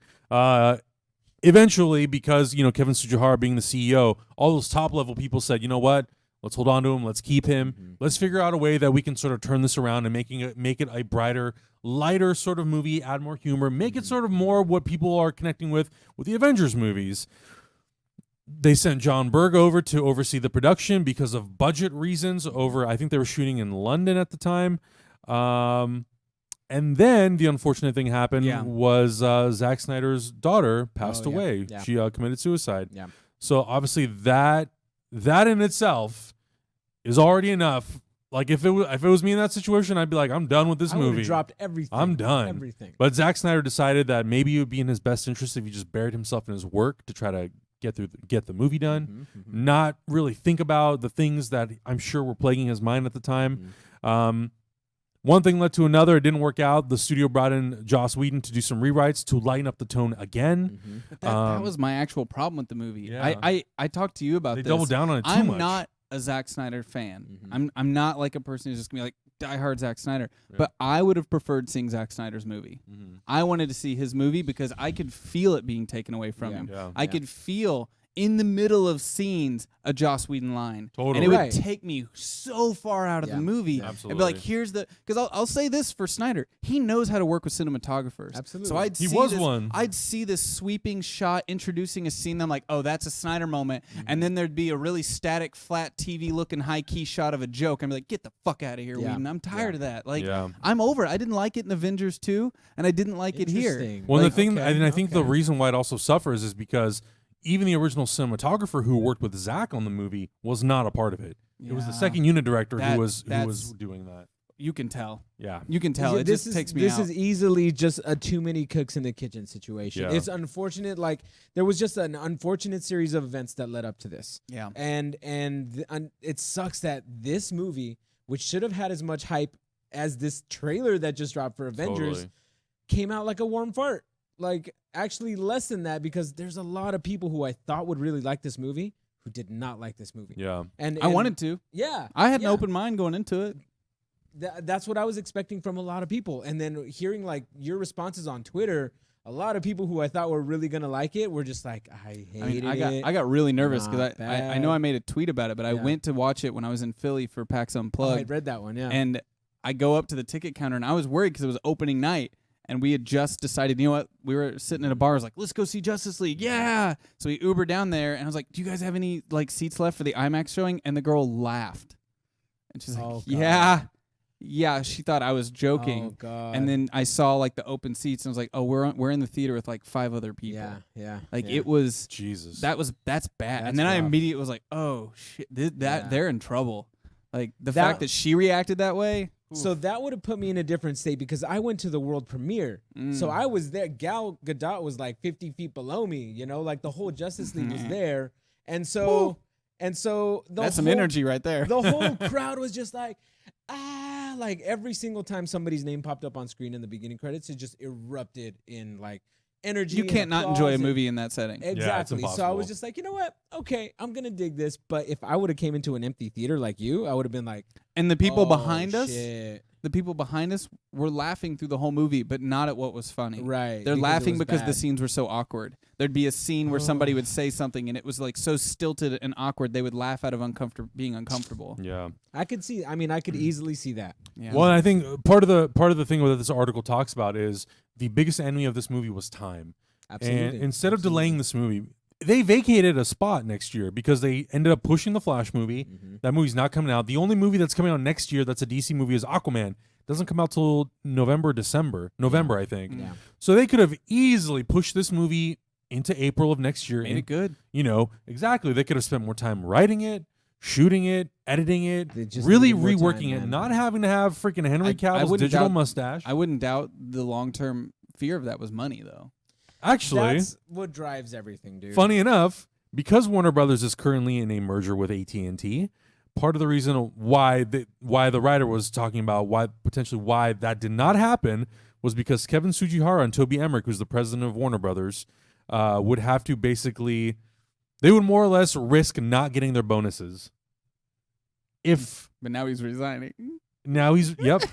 Eventually, because Kevin Tsujihara being the CEO, all those top level people said, you know what? Let's hold on to him. Let's keep him. Let's figure out a way that we can sort of turn this around and make it a brighter, lighter sort of movie. Add more humor. Make it sort of more what people are connecting with the Avengers movies. They sent John Berg over to oversee the production because of budget reasons. I think they were shooting in London at the time. And then the unfortunate thing happened was Zack Snyder's daughter passed away. Yeah. She committed suicide. Yeah. So obviously that in itself is already enough. Like if it was me in that situation, I'd be like, I'm done with this I would movie. have dropped everything. I'm done. Everything. But Zack Snyder decided that maybe it would be in his best interest if he just buried himself in his work to try to get the movie done, not really think about the things that I'm sure were plaguing his mind at the time. One thing led to another. It didn't work out. The studio brought in Joss Whedon to do some rewrites to lighten up the tone again. But that was my actual problem with the movie. Yeah. I talked to you about They this. doubled down on it too I'm much. not a Zack Snyder fan. I'm not like a person who's just gonna be like diehard Zack Snyder. Yeah. But I would have preferred seeing Zack Snyder's movie. I wanted to see his movie because I could feel it being taken away from him. Yeah. I could feel in the middle of scenes a Joss Whedon line. Totally. And it would Right. take me so far out of the movie. Absolutely. And be like, here's the... Because I'll say this for Snyder. He knows how to work with cinematographers. Absolutely. So He was one. I'd see this sweeping shot introducing a scene. I'm like, oh, that's a Snyder moment. And then there'd be a really static, flat TV-looking high-key shot of a joke. I'm like, get the fuck out of here, Yeah. Whedon. I'm tired of that. Like, Yeah. I'm over it. I didn't like it in Avengers 2, and I didn't like it here. Interesting. Well, Like, the thing, okay, and I think the okay. reason why it also suffers is because even the original cinematographer who worked with Zach on the movie was not a part of it. It was the Yeah. second unit director who was That's- doing that. You can tell. Yeah. You can tell. It just takes me out. This is easily just a too many cooks in the kitchen situation. Yeah. It's unfortunate. Like there was just an unfortunate series of events that led up to this. Yeah. And it sucks that this movie, which should have had as much hype as this trailer that just dropped for Avengers, Totally. came out like a warm fart. Like actually less than that, because there's a lot of people who I thought would really like this movie who did not like this movie. Yeah. And I wanted to. Yeah. I had yeah. an open mind going into it. That's what I was expecting from a lot of people. And then hearing like your responses on Twitter, a lot of people who I thought were really gonna like it were just like, I hated it. I got really nervous because Not I know bad. I made a tweet about it, but I Yeah. went to watch it when I was in Philly for PAX Oh, Unplugged. I read that one, yeah. And I go up to the ticket counter, and I was worried because it was opening night, and we had just decided, you know what? We were sitting at a bar. I was like, let's go see Justice League. Yeah. So we Ubered down there, and I was like, do you guys have any like seats left for the IMAX showing? And the girl laughed. And she's like, Oh, God. yeah. Yeah, she thought I was joking. Oh God. And then I saw like the open seats, and I was like, oh, we're in the theater with like 5 other people. yeah. Like yeah. it was Jesus. that's bad. That's and then I rough. immediately was like, oh shit, Yeah. they're in trouble. Like the That- fact that she reacted that way. So that would have put me in a different state because I went to the world premiere. So I was there. Gal Gadot was like 50 feet below me, you know, like the whole Justice League was there. And so the that's some whole- energy right there. The whole crowd was just like, like every single time somebody's name popped up on screen in the beginning credits, it just erupted in like energy. You and can't not enjoy a applause and- movie in that setting. Exactly. So I impossible. was just like, you know what? Okay, I'm gonna dig this. But if I would have came into an empty theater like you, I would have been like, And the people oh, behind us, shit. the people behind us were laughing through the whole movie, but not at what was funny. Right. They're because it laughing was because the bad. scenes were so awkward. There'd be a scene where somebody would say something and it was like so stilted and awkward they would laugh out of being uncomfortable. yeah. I could see. I mean, I could easily see that. Yeah. Well, and I think part of the thing that this article talks about is the biggest enemy of this movie was time. Absolutely. And instead of delaying this movie, they vacated a spot next year because they ended up pushing the Flash movie. That movie's not coming out. The only movie that's coming out next year that's a DC movie is Aquaman. Doesn't come out till November, I think. Yeah. So they could have easily pushed this movie into April of next year. Made and, it good. You know, exactly. They could have spent more time writing it, shooting it, editing it, They just really needed more reworking time, it, man. not having to have freaking Henry I Cavill's wouldn't digital doubt- mustache. I wouldn't doubt the long-term fear of that was money, though. Actually, that's what drives everything, dude. funny enough, because Warner Brothers is currently in a merger with AT&T, part of the reason why the writer was talking about why that did not happen was because Kevin Tsujihara and Toby Emmerich, who's the president of Warner Brothers, would have to basically, they would more or less risk not getting their bonuses. But now he's resigning. Yep.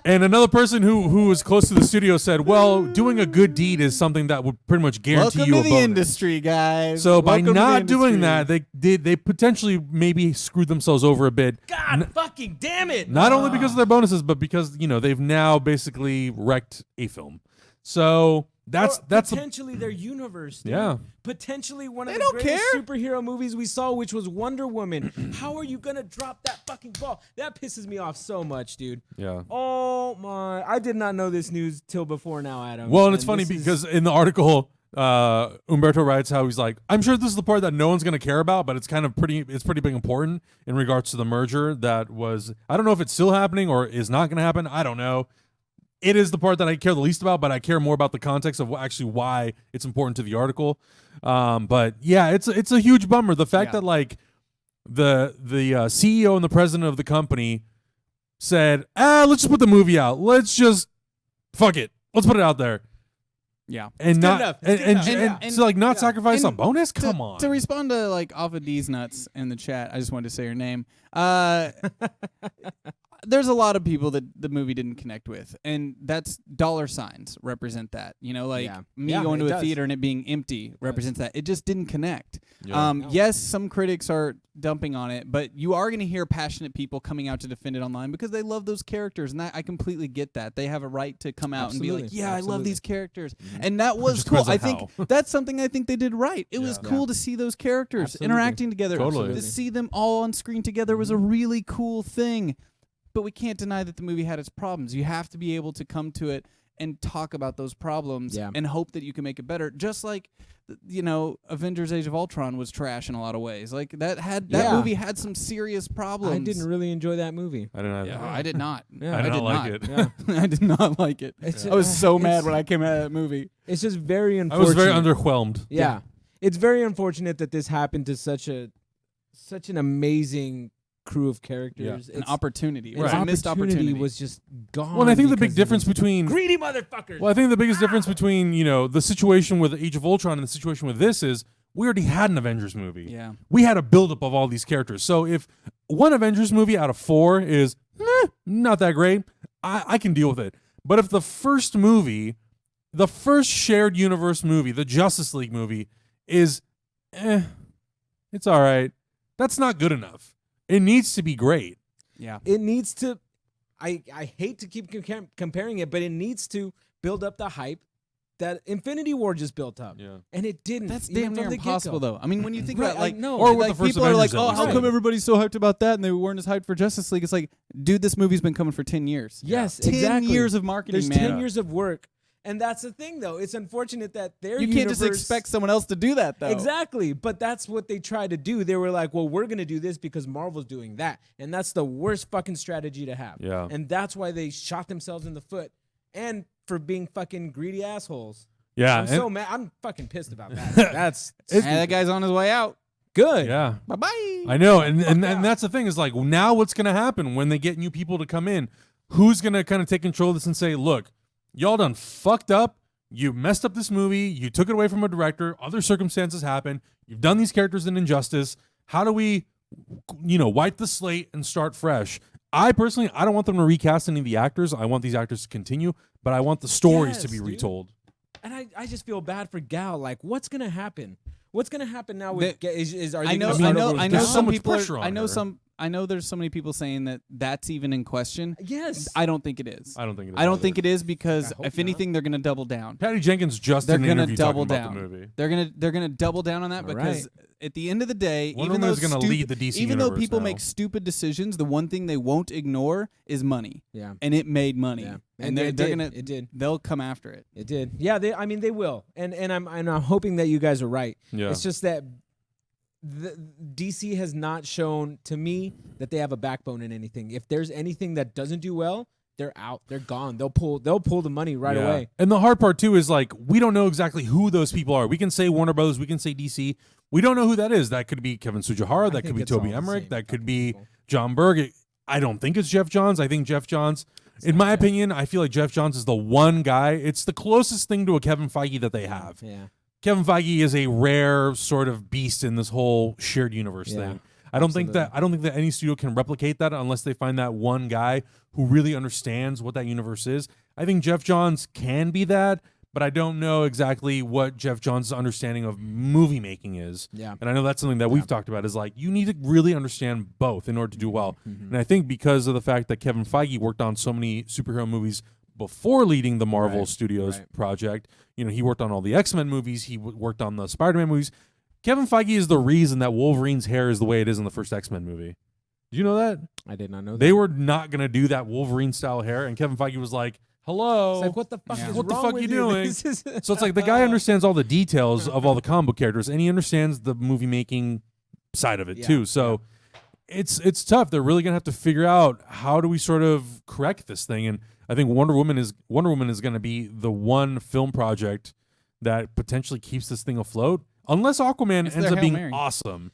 And another person who was close to the studio said, well, doing a good deed is something that would pretty much guarantee Welcome you a to the bonus. industry, guys. So by Welcome to the not doing industry. that, they potentially maybe screwed themselves over a bit. God fucking damn it! Not only because of their bonuses, but because they've now basically wrecked a film. So that's potentially their universe. Dude. Yeah. Potentially one of They the don't greatest care. superhero movies we saw, which was Wonder Woman. How are you gonna drop that fucking ball? That pisses me off so much, dude. yeah. Oh my! I did not know this news till before now, Adam. Well, and it's funny this is- because in the article, Umberto writes how he's like, I'm sure this is the part that no one's going to care about, but it's pretty big important in regards to the merger that was, I don't know if it's still happening or is not going to happen. I don't know. It is the part that I care the least about, but I care more about the context of actually why it's important to the article. But yeah, it's a huge bummer. The fact that like the CEO and the president of the company said, let's just put the movie out. Let's just fuck it. Let's put it out there. Yeah. And It's not good enough. It's and, good and, enough. and so like not sacrifice a And bonus. Come on. To respond to like off of D's nuts in the chat, I just wanted to say your name. There's a lot of people that the movie didn't connect with, and that's dollar signs represent that. Like Yeah. me Yeah, going to it a does. theater and it being empty represents that. It just didn't connect. Yeah. Yes, some critics are dumping on it, but you are going to hear passionate people coming out to defend it online because they love those characters, and I completely get that. They have a right to come out and be like, Absolutely. "Yeah, I love Absolutely. these characters," and that was Just cool. depends I on think how. that's something I think they did right. It was Yeah. cool to see those characters Absolutely. interacting together. Totally. To see them all on screen together was a really cool thing. But we can't deny that the movie had its problems. You have to be able to come to it and talk about those problems and hope that you can make it better. Just like, Avengers: Age of Ultron was trash in a lot of ways. Like that movie had some serious problems. I didn't really enjoy that movie. I didn't have Yeah, I did not. Yeah. I did did not like it. Yeah. I did not like it. I was so mad when I came out of that movie. It's just very I unfortunate. was very underwhelmed. Yeah. It's very unfortunate that this happened to such an amazing crew of characters. An opportunity. It An was a missed opportunity. was just gone. Well, and I think the big because of difference these between greedy motherfuckers. Well, I think the biggest difference between, the situation with Age of Ultron and the situation with this is we already had an Avengers movie. Yeah. We had a buildup of all these characters. So if one Avengers movie out of 4 is not that great, I can deal with it. But if the first movie, the first shared universe movie, the Justice League movie, is it's all right, that's not good enough. It needs to be great. Yeah. It needs to. I hate to keep comparing it, but it needs to build up the hype that Infinity War just built up. Yeah. And it didn't. That's even damn near from the impossible, get-go. though. I mean, when you think Right, about like, I know. Or with like the first people are like, Avengers, "Oh, at how least. come everybody's so hyped about that?" And they weren't as hyped for Justice League. It's like, dude, this movie's been coming for 10 years. Yes, 10 exactly. years of marketing, There's man. 10 years of work. And that's the thing, though. It's unfortunate that their You can't just universe- expect someone else to do that, though. Exactly. But that's what they tried to do. They were like, well, we're going to do this because Marvel's doing that. And that's the worst fucking strategy to have. Yeah. And that's why they shot themselves in the foot. And for being fucking greedy assholes. Yeah. I'm so mad. I'm fucking pissed about that. That's And that guy's on his way out. good. yeah. Bye-bye. I know, and that's the thing is like now what's gonna happen when they get new people to come in? Who's gonna kind of take control of this and say, look, y'all done fucked up. You messed up this movie. You took it away from a director. Other circumstances happen. You've done these characters an injustice. How do we, wipe the slate and start fresh? I personally, I don't want them to recast any of the actors. I want these actors to continue, but I want the stories to Yes, be dude. retold. And I just feel bad for Gal. Like, what's going to happen? What's going to happen now with The- are they I know. gonna start over with I know. There's Gal? so Some much people. pressure on I know her. some. I know there's so many people saying that that's even in question. Yes. I don't think it is. I don't think it is. I don't either. think it is because I hope if not. anything, they're going to double down. Patty Jenkins just They're did an gonna interview double talking down. about the movie. They're gonna double down on that All because at the end of the day, Wonder even though Woman's gonna lead the DC even though universe people now. make stupid decisions, the one thing they won't ignore is money, Yeah. and it made money, Yeah. and they're gonna It did. they'll come after it. It did. Yeah, they will. And I'm hoping that you guys are right. Yeah. It's just that DC has not shown to me that they have a backbone in anything. If there's anything that doesn't do well, they're out. They're gone. They'll pull the money right away. And the hard part too is like we don't know exactly who those people are. We can say Warner Brothers, we can say DC. We don't know who that is. That could be Kevin Tsujihara. That could be Toby Emmerich. That could be John Berg. I don't think it's Jeff Johns. I think Jeff Johns, in my opinion, I feel like Jeff Johns is the one guy. It's the closest thing to a Kevin Feige that they have. Yeah. Kevin Feige is a rare sort of beast in this whole shared universe thing. I don't think that any studio can replicate that unless they find that one guy who really understands what that universe is. I think Jeff Johns can be that, but I don't know exactly what Jeff Johns' understanding of movie making is. Yeah. And I know that's something that we've talked about is like you need to really understand both in order to do well. And I think because of the fact that Kevin Feige worked on so many superhero movies before leading the Marvel Studios project, you know, he worked on all the X-Men movies, he worked on the Spider-Man movies. Kevin Feige is the reason that Wolverine's hair is the way it is in the first X-Men movie. Did you know that? I did not know that. They were not going to do that Wolverine-style hair, and Kevin Feige was like, hello. It's like, what the fuck is what the wrong fuck with you doing? This is- So it's like the guy understands all the details of all the comic book characters, and he understands the movie-making side of it, too. So it's tough. They're really going to have to figure out how do we sort of correct this thing, and I think Wonder Woman is going to be the one film project that potentially keeps this thing afloat. Unless Aquaman ends up being awesome.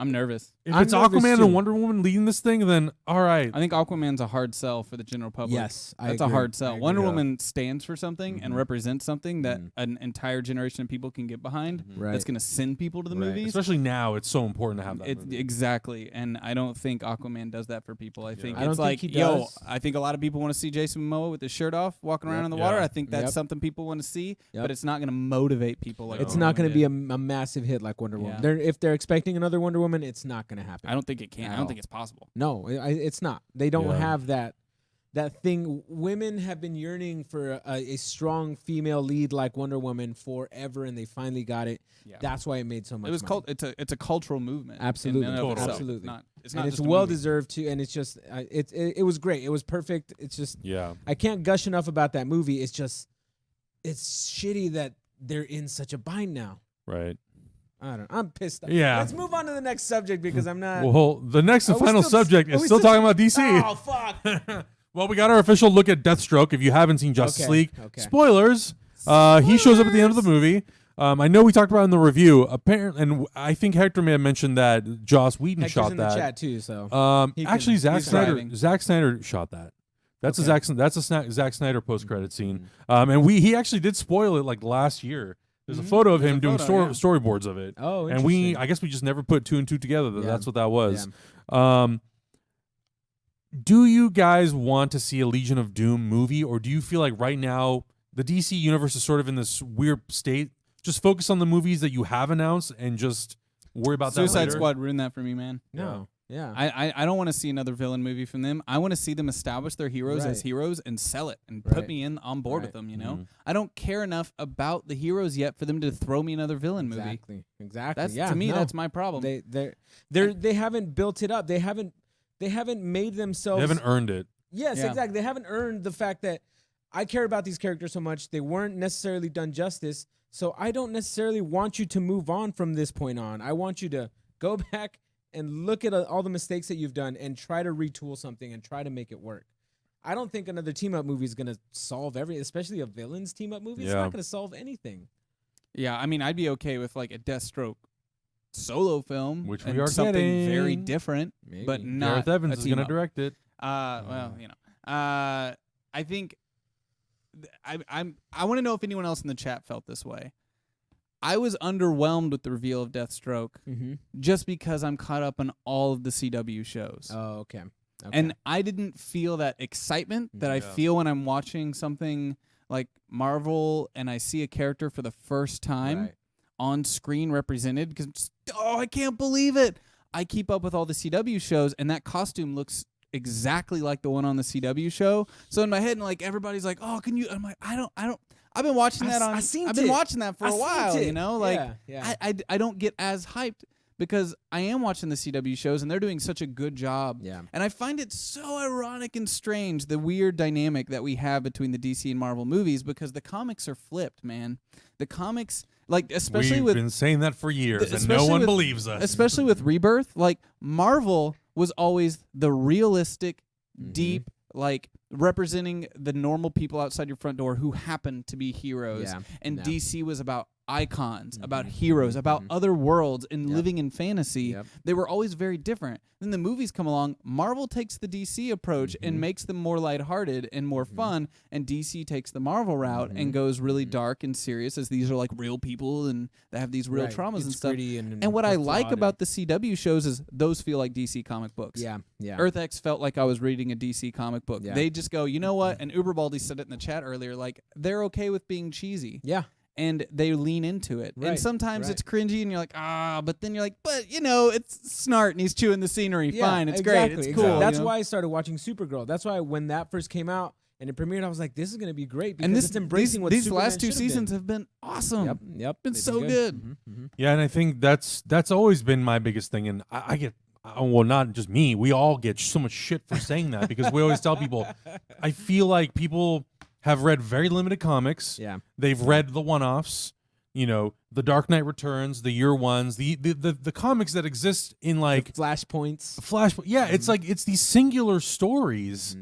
I'm nervous. If it's Aquaman and Wonder Woman leading this thing, then all right. I think Aquaman's a hard sell for the general public. Yes, that's a hard sell. Wonder Woman stands for something and represents something that an entire generation of people can get behind. That's going to send people to the movies. Especially now, it's so important to have that movie. Exactly, and I don't think Aquaman does that for people. I think I don't it's think like, he does. I think a lot of people want to see Jason Momoa with his shirt off, walking around in the water. I think that's something people want to see, but it's not going to motivate people. Like it's not going to be a massive hit like Wonder Woman. If they're expecting another Wonder Woman, it's not going to happen. I don't think it can. I don't think it's possible. No, it's not. They don't have that thing. Women have been yearning for a strong female lead like Wonder Woman forever, and they finally got it. Yeah. That's why it made so much. It's a cultural movement. Absolutely, absolutely. It's well deserved too, and it's just it was great. It was perfect. It's just I can't gush enough about that movie. It's just it's shitty that they're in such a bind now. Right. I don't know. I'm pissed off. Yeah. Let's move on to the next subject because I'm not. Well, the next and final subject is still talking about DC. Oh, fuck. Well, we got our official look at Deathstroke. If you haven't seen Justice League, spoilers. He shows up at the end of the movie. I know we talked about it in the review. Apparently, and I think Hector may have mentioned that Joss Whedon Hector's shot in that. the chat too. So actually, Zack Snyder shot that. That's a Zack Snyder post-credit scene. And he actually did spoil it like last year. There's a photo of him doing storyboards of it. Oh, and I guess we just never put two and two together that that's what that was. Yeah. Do you guys want to see a Legion of Doom movie, or do you feel like right now the DC universe is sort of in this weird state? Just focus on the movies that you have announced and just worry about that later? Suicide Squad ruined that for me, man. No. Yeah. I don't want to see another villain movie from them. I want to see them establish their heroes as heroes and sell it and put me on board with them, you know? I don't care enough about the heroes yet for them to throw me another villain movie. Exactly. To me, that's my problem. They haven't built it up. They haven't made themselves. They haven't earned it. Yes, exactly. They haven't earned the fact that I care about these characters so much. They weren't necessarily done justice. So I don't necessarily want you to move on from this point on. I want you to go back and look at all the mistakes that you've done and try to retool something and try to make it work. I don't think another team-up movie is going to solve especially a villains team-up movie. It's not going to solve anything. Yeah, I mean, I'd be okay with like a Deathstroke solo film, which we are something getting. very different, but not Gareth Evans is going to direct it. Well, you know, I think I want to know if anyone else in the chat felt this way. I was underwhelmed with the reveal of Deathstroke just because I'm caught up on all of the CW shows. Oh, okay. And I didn't feel that excitement that I feel when I'm watching something like Marvel and I see a character for the first time on screen represented because, I can't believe it. I keep up with all the CW shows and that costume looks exactly like the one on the CW show. So in my head, and like everybody's like, "Oh, can you?" I'm like, "I don't." I've been watching that on. I've been watching that for a while, you know. Like, I don't get as hyped because I am watching the CW shows and they're doing such a good job. Yeah. And I find it so ironic and strange the weird dynamic that we have between the DC and Marvel movies because the comics are flipped, man. The comics, like especially we've been saying that for years and no one believes us. Especially with Rebirth, like Marvel was always the realistic, deep, like representing the normal people outside your front door who happen to be heroes. Yeah. And Yeah. DC was about icons, about heroes, about other worlds and living in fantasy. Yep. They were always very different. Then the movies come along. Marvel takes the DC approach and makes them more lighthearted and more fun, and DC takes the Marvel route and goes really dark and serious, as these are like real people and they have these real Right. traumas It's and stuff. gritty and what I flawed like and- about the CW shows is those feel like DC comic books. Yeah. Yeah. Earth X felt like I was reading a DC comic book. Yeah. They just go, you know what? And Uberbaldi said it in the chat earlier, like, they're okay with being cheesy. Yeah. And they lean into it. And Right, sometimes right. it's cringy and you're like, but then you're like, but, you know, it's Snart and he's chewing the scenery. Yeah, Fine, it's exactly, great, it's exactly. cool. That's you know? why I started watching Supergirl. That's why when that first came out and it premiered, I was like, this is going to be great because And it's embracing what these Superman last 2 should have seasons been. have been awesome. Yep. Been they've so good. Yeah, and I think that's always been my biggest thing, and I get well, not just me. We all get so much shit for saying that because we always tell people. I feel like people have read very limited comics. Yeah. They've read the one-offs. You know, the Dark Knight Returns, the year ones, the comics that exist in like Flashpoints. Flash. Yeah, it's like it's these singular stories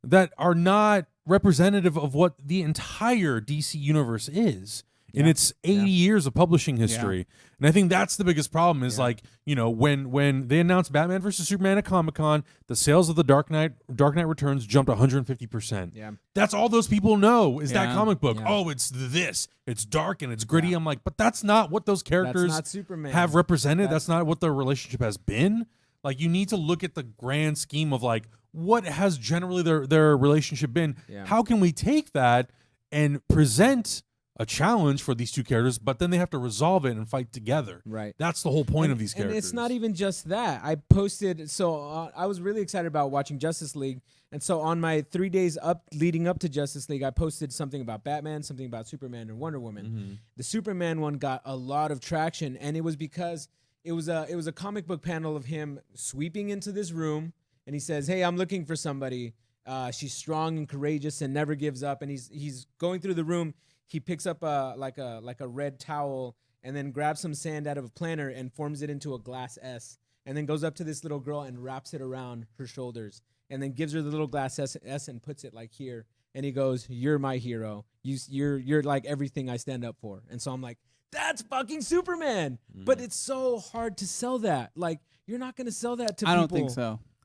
that are not representative of what the entire DC universe is in its 80 years of publishing history. And I think that's the biggest problem is like, you know, when they announced Batman versus Superman at Comic-Con, the sales of the Dark Knight Returns jumped 150%. Yeah. That's all those people know is that Yeah. comic book. Yeah. Oh, it's this. It's dark and it's gritty. I'm like, but that's not what those characters not Superman. have represented. That's not what their relationship has been. Like, you need to look at the grand scheme of like what has generally their relationship been. Yeah. How can we take that and present a challenge for these two characters, but then they have to resolve it and fight together. Right. That's the whole point of these characters. And it's not even just that. I posted, I was really excited about watching Justice League. And so on my 3 days leading up to Justice League, I posted something about Batman, something about Superman and Wonder Woman. Mm-hmm. The Superman one got a lot of traction, and it was because it was a comic book panel of him sweeping into this room, and he says, "Hey, I'm looking for somebody. She's strong and courageous and never gives up." And he's going through the room. He picks up like a red towel and then grabs some sand out of a planter and forms it into a glass S, and then goes up to this little girl and wraps it around her shoulders, and then gives her the little glass S and puts it like here. And he goes, "You're my hero. You're like everything I stand up for." And so I'm like, that's fucking Superman. But it's so hard to sell that. Like, you're not going to sell that to people.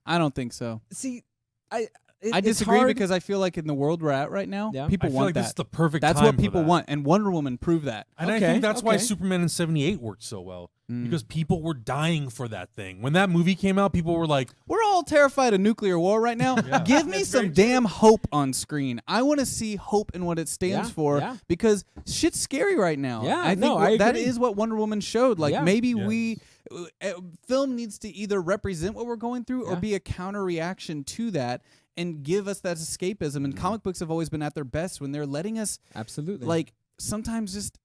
I don't think so. See, I it's disagree hard. because I feel like in the world we're at right now, Yeah. people I feel want like that. this is the perfect That's time what for people that. want, and Wonder Woman proved that. And I Okay, think that's why okay. Superman in 78 worked so well. Because people were dying for that thing. When that movie came out, people were like, We're all terrified of nuclear war right now. Give me some damn hope on screen. I want to see hope in what it stands Yeah, for yeah. because shit's scary right now. Yeah, I think no, I that agree. is what Wonder Woman showed. Like Yeah. maybe Yes. film needs to either represent what we're going through or Yeah. be a counter reaction to that and give us that escapism. And comic books have always been at their best when they're letting us Absolutely. like sometimes just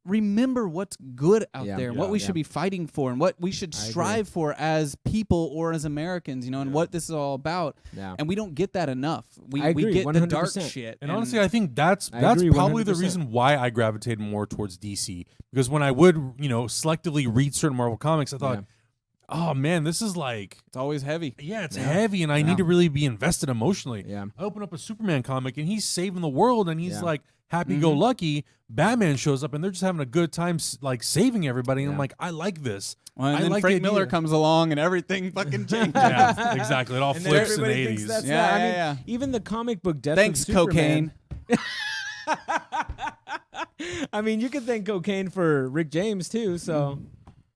remember what's good out Yeah. there and what we should be fighting for and what we should I agree. strive for as people or as Americans, you know, and what this is all about. Yeah. And we don't get that enough. We I agree, get the dark 100%. shit. and honestly, I think that's I that's agree, probably the 100%. reason why I gravitated more towards DC. Because when I would, selectively read certain Marvel comics, I thought, Yeah. oh man, this is like, it's always heavy. yeah, it's heavy, and I need to really be invested emotionally. Yeah. I open up a Superman comic, and he's saving the world, and he's Yeah. like happy-go-lucky. Batman shows up, and they're just having a good time, like saving everybody. And I'm Yeah. like, I like this. Well, and I then like Frank the Miller idea. comes along and everything fucking changes. Yeah, exactly. It all And then flips in the everybody thinks 80s. that's Yeah, that. I yeah, mean, yeah. even the comic book Death Thanks, of Superman. cocaine. I mean, you could thank cocaine for Rick James too. So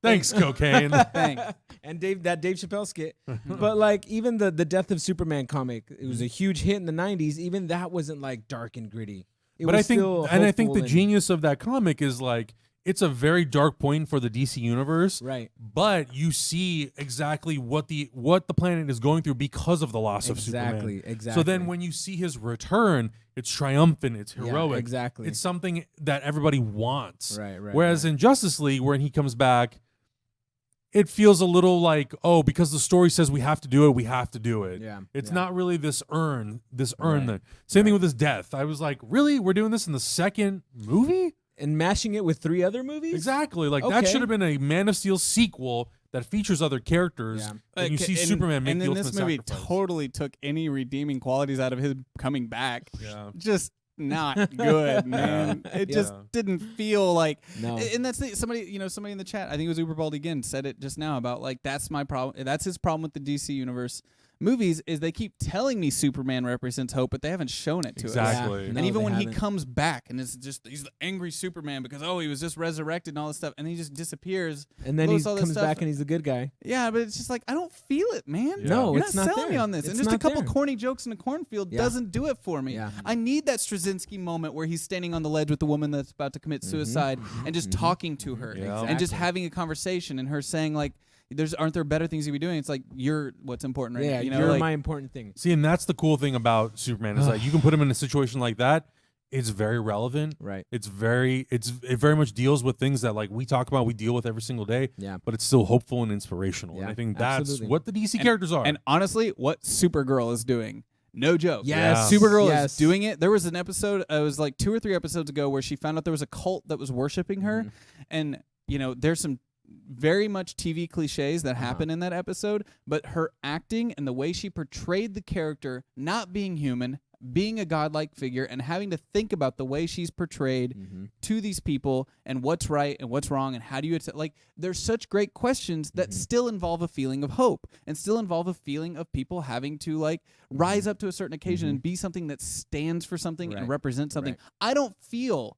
Thanks, cocaine. Thanks. and Dave Chappelle skit. But like even the Death of Superman comic, it was a huge hit in the '90s. Even that wasn't like dark and gritty. It But was I think, still and I think hopeful the genius of that comic is like, it's a very dark point for the DC universe, Right. But you see exactly what the planet is going through because of the loss of Superman. Exactly. So then when you see his return, it's triumphant, it's heroic. exactly. It's something that everybody wants. Right, Whereas in Justice League, when he comes back, it feels a little like, oh, because the story says we have to do it, we have to do it. Yeah, It's yeah. not really this earn. Right, That same thing with his death. I was like, really? We're doing this in the second movie? and mashing it with 3 other movies. Exactly. Like that Okay. should have been a Man of Steel sequel that features other characters, Yeah. and you see Superman make and the then ultimate this movie sacrifice. totally took any redeeming qualities out of his coming back. Yeah. Just not good, man. It just didn't feel like. No. And that's somebody in the chat. I think it was Uber Bald again said it just now about like that's my problem. That's his problem with the DC universe movies is they keep telling me Superman represents hope, but they haven't shown it to us. Exactly. Yeah. And No, even they when haven't. he comes back and it's just he's the angry Superman because he was just resurrected and all this stuff, and he just disappears. And then he blows all this comes stuff. back and he's the good guy. Yeah, but it's just like I don't feel it, man. Yeah. No, You're it's not not selling me there. on this. It's And just a not couple there. corny jokes in a cornfield Yeah. doesn't do it for me. Yeah. I need that Straczynski moment where he's standing on the ledge with the woman that's about to commit suicide and just talking to her Yeah. and just Exactly. having a conversation and her saying like, aren't there better things you be doing? It's like you're what's important right Yeah, now. You know, you're like, my important thing. See, and that's the cool thing about Superman is that you can put him in a situation like that. It's very relevant. Right. It very much deals with things that like we talk about, we deal with every single day. Yeah. But it's still hopeful and inspirational. And Yeah, I think that's absolutely. what the DC characters are. And honestly, what Supergirl is doing. No joke. Yes. Supergirl Yes. is doing it. There was an episode, it was like 2 or 3 episodes ago, where she found out there was a cult that was worshiping her. And, there's some very much TV cliches that happen in that episode, but her acting and the way she portrayed the character, not being human, being a godlike figure, and having to think about the way she's portrayed to these people and what's right and what's wrong and how do you like there's such great questions that still involve a feeling of hope and still involve a feeling of people having to like rise up to a certain occasion and be something that stands for something and Right. represents something. Right. I don't feel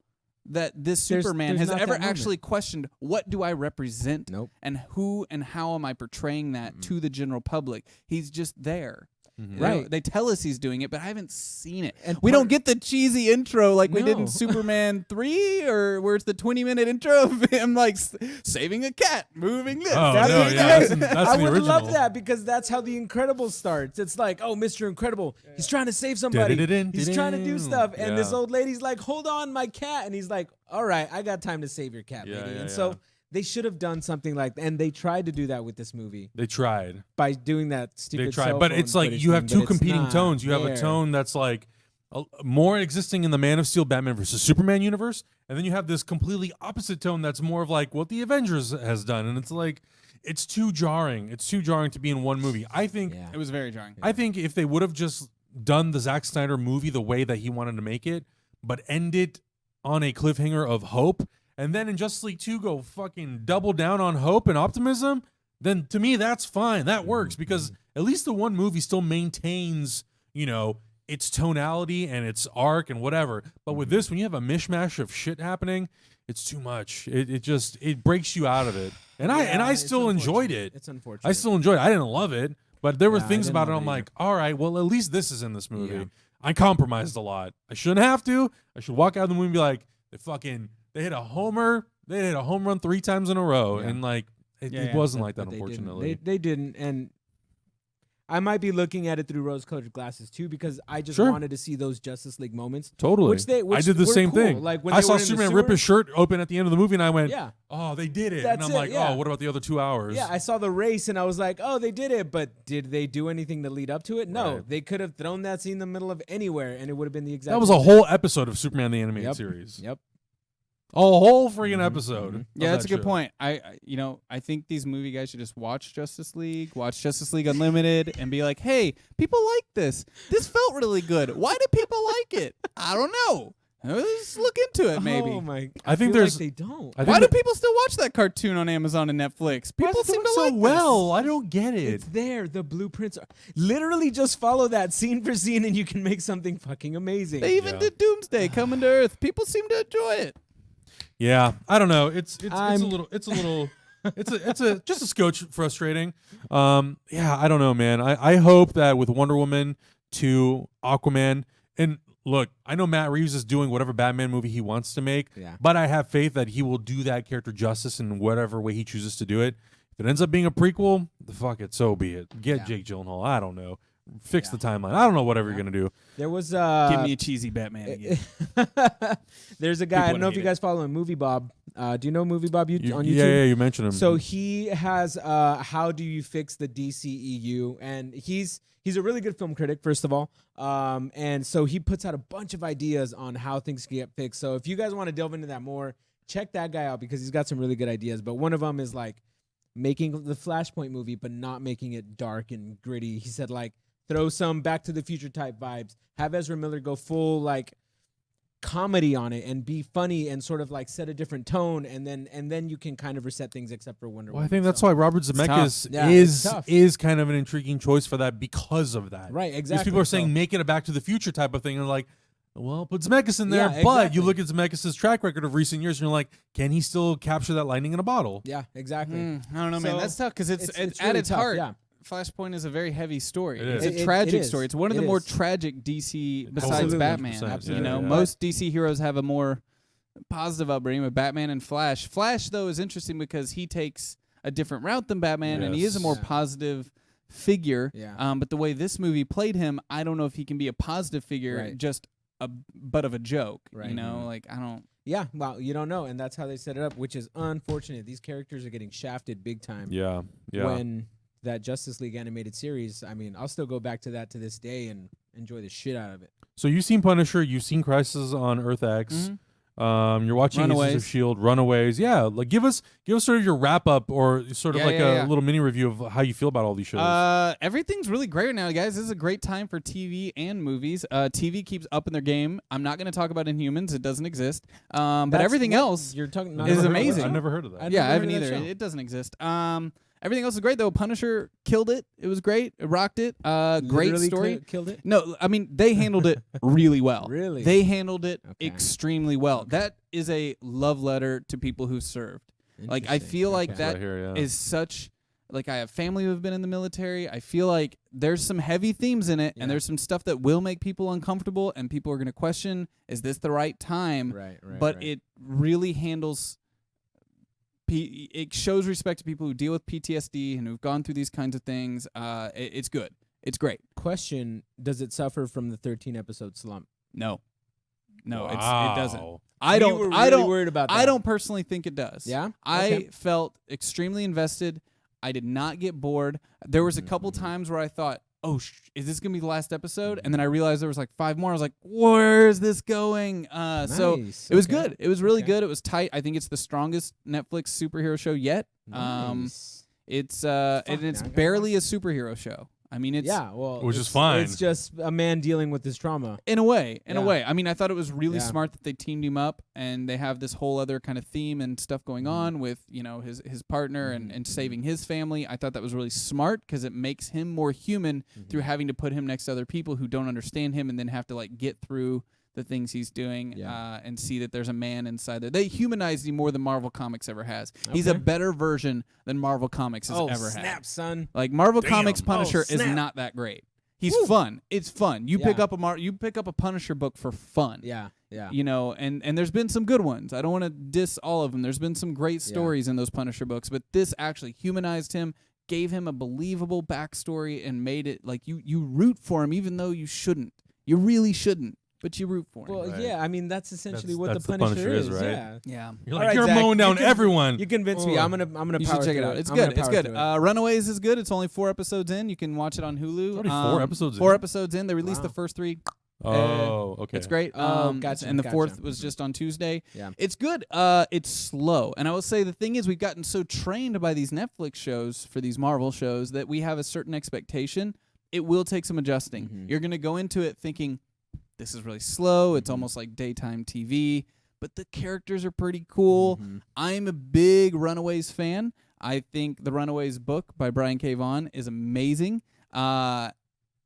that this There's Superman has not ever that moment. actually questioned what do I represent Nope. and who and how am I portraying that to the general public. He's just there. Right. They tell us he's doing it, but I haven't seen it. And We part- don't get the cheesy intro like we did No. in Superman 3 or where it's the 20-minute intro of him like saving a cat, moving this. Oh, That'd no, be yeah, great. that's I the would original. love that because that's how The Incredibles starts. It's like, oh, Mr. Incredible, he's trying to save somebody. He's trying to do stuff. And this Yeah. old lady's like, hold on, my cat. And he's like, all right, I got time to save your cat, Yeah, lady. yeah, and yeah. so they should have done something like that. And they tried to do that with this movie They tried. by doing that stupid They tried. cell But phone it's like footage you have thing, two but it's competing not tones. You have a there. tone that's like more existing in the Man of Steel Batman versus Superman universe. And then you have this completely opposite tone that's more of like what the Avengers has done. And it's like, it's too jarring. It's too jarring to be in one movie. I think Yeah. It was very jarring. I think if they would have just done the Zack Snyder movie the way that he wanted to make it, but end it on a cliffhanger of hope, and then in Justice League 2 go fucking double down on hope and optimism, then to me that's fine. That works because at least the one movie still maintains, its tonality and its arc and whatever. But with this, when you have a mishmash of shit happening, it's too much. It breaks you out of it. And I it's still enjoyed unfortunate. it. It's unfortunate. I still enjoyed it. I didn't love it, but there were Yeah, I things didn't about it love I'm it like, all right, well, at least this is in this movie. Yeah. I compromised a lot. I shouldn't have to. I should walk out of the movie and be like, they hit a homer. They hit a home run 3 times in a row. Yeah. And like, Yeah, it yeah. wasn't like that, But unfortunately. They didn't. And I might be looking at it through rose-colored glasses too because I just Sure. wanted to see those Justice League moments. Totally. Which I did the were same cool. thing. Like when I they saw were in the Superman sewer. rip his shirt open at the end of the movie, and I went, Yeah. oh, they did it. That's and I'm it, like, yeah. oh, what about the other 2 hours? Yeah, I saw the race and I was like, oh, they did it. But did they do anything to lead up to it? No. Right. They could have thrown that scene in the middle of anywhere and it would have been the exact That was a same whole episode of Superman the Animated Yep. Series. Yep. A whole freaking episode. of Yeah, that's a that good show. point. I think these movie guys should just watch Justice League Unlimited, and be like, "Hey, people like this. This felt really good. Why do people like it? I don't know. Let's look into it, maybe. Oh my! I think feel there's- like they don't. I think Why do that- people still watch that cartoon on Amazon and Netflix? Why People is it seem doing to so like well. I don't get it. It's there. The blueprints are literally just follow that scene for scene, and you can make something fucking amazing. This. They even Yeah. did Doomsday Coming to Earth. People seem to enjoy it. Yeah, I don't know. It's a I'm- little it's just a scotch frustrating. Yeah, I don't know, man. I hope that with Wonder Woman 2, Aquaman, and look, I know Matt Reeves is doing whatever Batman movie he wants to make, Yeah. but I have faith that he will do that character justice in whatever way he chooses to do it. If it ends up being a prequel, fuck it, so be it. Get Yeah. Jake Gyllenhaal. I don't know. Fix Yeah. the timeline. I don't know whatever you're gonna do. There was Give me a cheesy Batman again. there's a guy. I don't wanna know if hate you guys follow him, Movie Bob. Do you know Movie Bob on YouTube? Yeah, you mentioned him. So he has how do you fix the DCEU, and he's a really good film critic, first of all, and so he puts out a bunch of ideas on how things can get fixed. So if you guys want to delve into that more, check that guy out because he's got some really good ideas. But one of them is like making the Flashpoint movie, but not making it dark and gritty. He said, like, throw some Back to the Future type vibes. Have Ezra Miller go full, like, comedy on it and be funny and sort of like set a different tone, and then you can kind of reset things except for Wonder Woman. I think that's why Robert Zemeckis is kind of an intriguing choice for that because of that. Right, exactly. Because people are saying make it a Back to the Future type of thing, and like, well, put Zemeckis in there. Yeah, But exactly. you look at Zemeckis' track record of recent years, and you're like, can he still capture that lightning in a bottle? Yeah, exactly. I don't know, man. So That's tough because it's really at its tough, heart. yeah. Flashpoint is a very heavy story. It It's is. a tragic is. story. It's one of It the more is. tragic DC besides Absolutely. Batman. 100%, You know, yeah. most DC heroes have a more positive upbringing with Batman and Flash. Flash, though, is interesting because he takes a different route than Batman, and he is a more Yes. positive figure. Yeah. But the way this movie played him, I don't know if he can be a positive figure, Right. just a butt of a joke. Right. You know, like I don't. Yeah, well, you don't know, and that's how they set it up, which is unfortunate. These characters are getting shafted big time. Yeah. When that Justice League animated series, I mean, I'll still go back to that to this day and enjoy the shit out of it. So you've seen Punisher, you've seen Crisis on Earth X. Mhm. You're watching Agents Runaways. of S.H.I.E.L.D., Runaways. Yeah, like give us sort of your wrap up or sort of a little mini review of how you feel about all these shows. Everything's really great right now, guys. This is a great time for TV and movies. TV keeps upping their game. I'm not going to talk about Inhumans; it doesn't exist. But That's everything what else you're talking is never heard of amazing. that. I've never heard of that. I yeah, I never haven't heard of either. that show. It doesn't exist. Everything else is great though. Punisher killed it. It was great. It rocked it. Great Literally story. killed it. No, I mean they handled it really well. Really? They handled it Okay. extremely well. That is a love letter to people who served. Like I Interesting. feel like Okay. that Right here, yeah. is such like I have family who have been in the military. I feel like there's some heavy themes in it, Yeah. and there's some stuff that will make people uncomfortable, and people are going to question, is this the right time? Right. But right. it really handles. It shows respect to people who deal with PTSD and who've gone through these kinds of things. It's good. It's great. Question: does it suffer from the 13 episode slump? No, it doesn't. Wow. I You don't. were I really don't. worried about that. I don't personally think it does. Yeah? I Okay. felt extremely invested. I did not get bored. There was a couple times where I thought, "Oh, is this gonna be the last episode?" And then I realized there was like 5 more. I was like, "Where is this going?" So Nice. it was Okay. good. It was really Okay. good. It was tight. I think it's the strongest Netflix superhero show yet. Nice. It's Fuck, and it's man, I gotta barely a superhero show. I mean, it's Yeah, well, Which is it's- fine. It's just a man dealing with his trauma. in a way. In a Yeah. way. I mean, I thought it was really Yeah. smart that they teamed him up and they have this whole other kind of theme and stuff going Mm-hmm. on with, you know, his partner and saving his family. I thought that was really smart because it makes him more human Mm-hmm. through having to put him next to other people who don't understand him and then have to like get through the things he's doing Yeah. and see that there's a man inside there. They humanized him more than Marvel Comics ever has. He's a Okay. better version than Marvel Comics has ever snap, had. son. Like Marvel Damn. Comics Punisher is snap. not that great. He's Woo. fun. It's fun. You pick Yeah. up a Punisher book for fun. Yeah. You know, and there's been some good ones. I don't want to diss all of them. There's been some great stories in those Punisher books, but this actually humanized him, gave him a believable backstory, and made it like you root for him even though you shouldn't. You really shouldn't, but you root for him. Well, Right. yeah. I mean, that's essentially what that's the the Punisher, Punisher is, right? Yeah. yeah. You're All like, right, you're Zach, mowing down you everyone. You convinced me. I'm gonna You power should check it through out. It's I'm good. gonna It's power good. through it. Runaways is good. It's only 4 episodes in. You can watch it on Hulu. It's already 4 episodes in. 4 episodes in. They released the Wow. first 3. Oh, okay. It's great. Oh, gotcha, And the gotcha. 4th was just on Tuesday. Yeah. It's good. It's slow. And I will say the thing is we've gotten so trained by these Netflix shows for these Marvel shows that we have a certain expectation. It will take some adjusting. Mhm. You're going to go into it thinking this is really slow. It's Mhm. almost like daytime TV, but the characters are pretty cool. Mhm. I'm a big Runaways fan. I think the Runaways book by Brian K. Vaughan is amazing.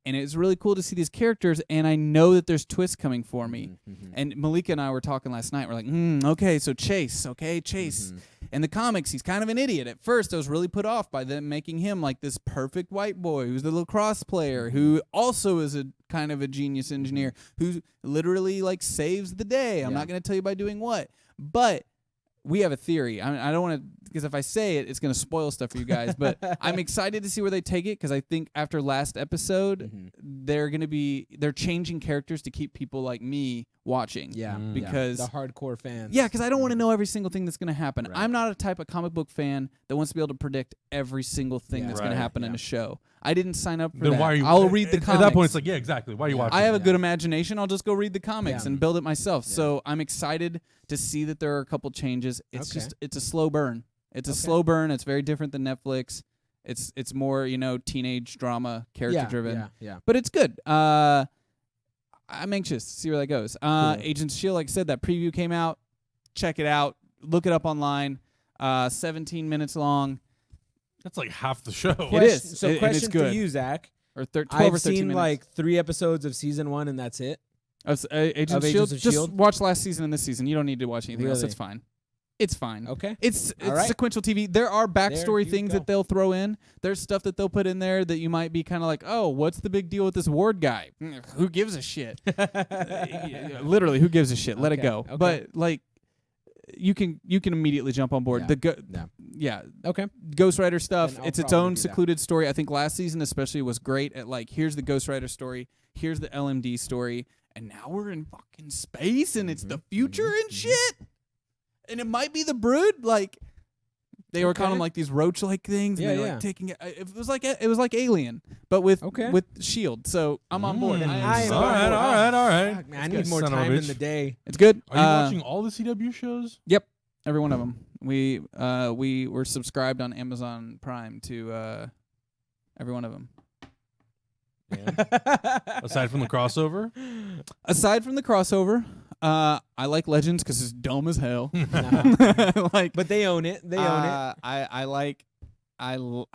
And it's really cool to see these characters, and I know that there's twists coming for me. Mhm. And Malika and I were talking last night. We're like, okay, so Chase. Mhm. In the comics, he's kind of an idiot. At first, I was really put off by them making him like this perfect white boy who's the lacrosse player, who also is a kind of a genius engineer, who literally like saves the day. I'm Yeah. not going to tell you by doing what, but we have a theory. I don't want to, because if I say it, it's going to spoil stuff for you guys. But I'm excited to see where they take it because I think after last episode, Mhm. they're changing characters to keep people like me watching. Yeah. Mm. Because the hardcore fans. yeah, because I don't want to know every single thing that's going to happen. Right. I'm not a type of comic book fan that wants to be able to predict every single thing Yeah. that's going to Right. happen in Yeah. a show. I didn't sign up for Then that. why are you? I'll read the comics. At that point, it's like, yeah, exactly. Why are you Yeah. watching? I have a Yeah. good imagination. I'll just go read the comics Yeah. and build it myself. Yeah. So I'm excited to see that there are a couple changes. It's Okay. just it's a slow burn. It's a slow burn. It's very different than Netflix. It's more, teenage drama, character driven. Yeah. But it's good. I'm anxious to see where that goes. Cool. Agents of S.H.I.E.L.D., like I said, that preview came out. Check it out. Look it up online. 17 minutes long. That's like half the show. It is. So and question it's good. for you, Zach. Or 12 I've or 13 seen minutes. like 3 episodes of season 1, and that's it. Agents of Agents S.H.I.E.L.D. of Just S.H.I.E.L.D.? watch last season and this season. You don't need to watch anything else. Really? It's fine. It's fine. Okay. It's All right. sequential TV. There are backstory you things go. that they'll throw in. There's stuff that they'll put in there that you might be kind of like, oh, what's the big deal with this Ward guy? Who gives a shit? Literally, who gives a shit? Let it go. Okay. But like, you can immediately jump on board. Yeah. Okay. Ghost Rider stuff. Then I'll It's its probably own do that. secluded story. I think last season especially was great at like, here's the Ghost Rider story, here's the LMD story, and now we're in fucking space and it's the future and shit. And it might be the Brood. Like, they were calling them like these roach-like things. And Yeah, they were yeah. like taking it. It was like Alien, but with Shield. So I'm on board. Then I am I am so all on right, board. all right. Fuck, man, I This need guy's more son of a time in bitch. the day. It's good. Are you watching all the CW shows? Yep, every one of them. We were subscribed on Amazon Prime to every one of them. Aside from the crossover? Aside from the crossover, I like Legends because it's dumb as hell. Like, But they own it. They own it. I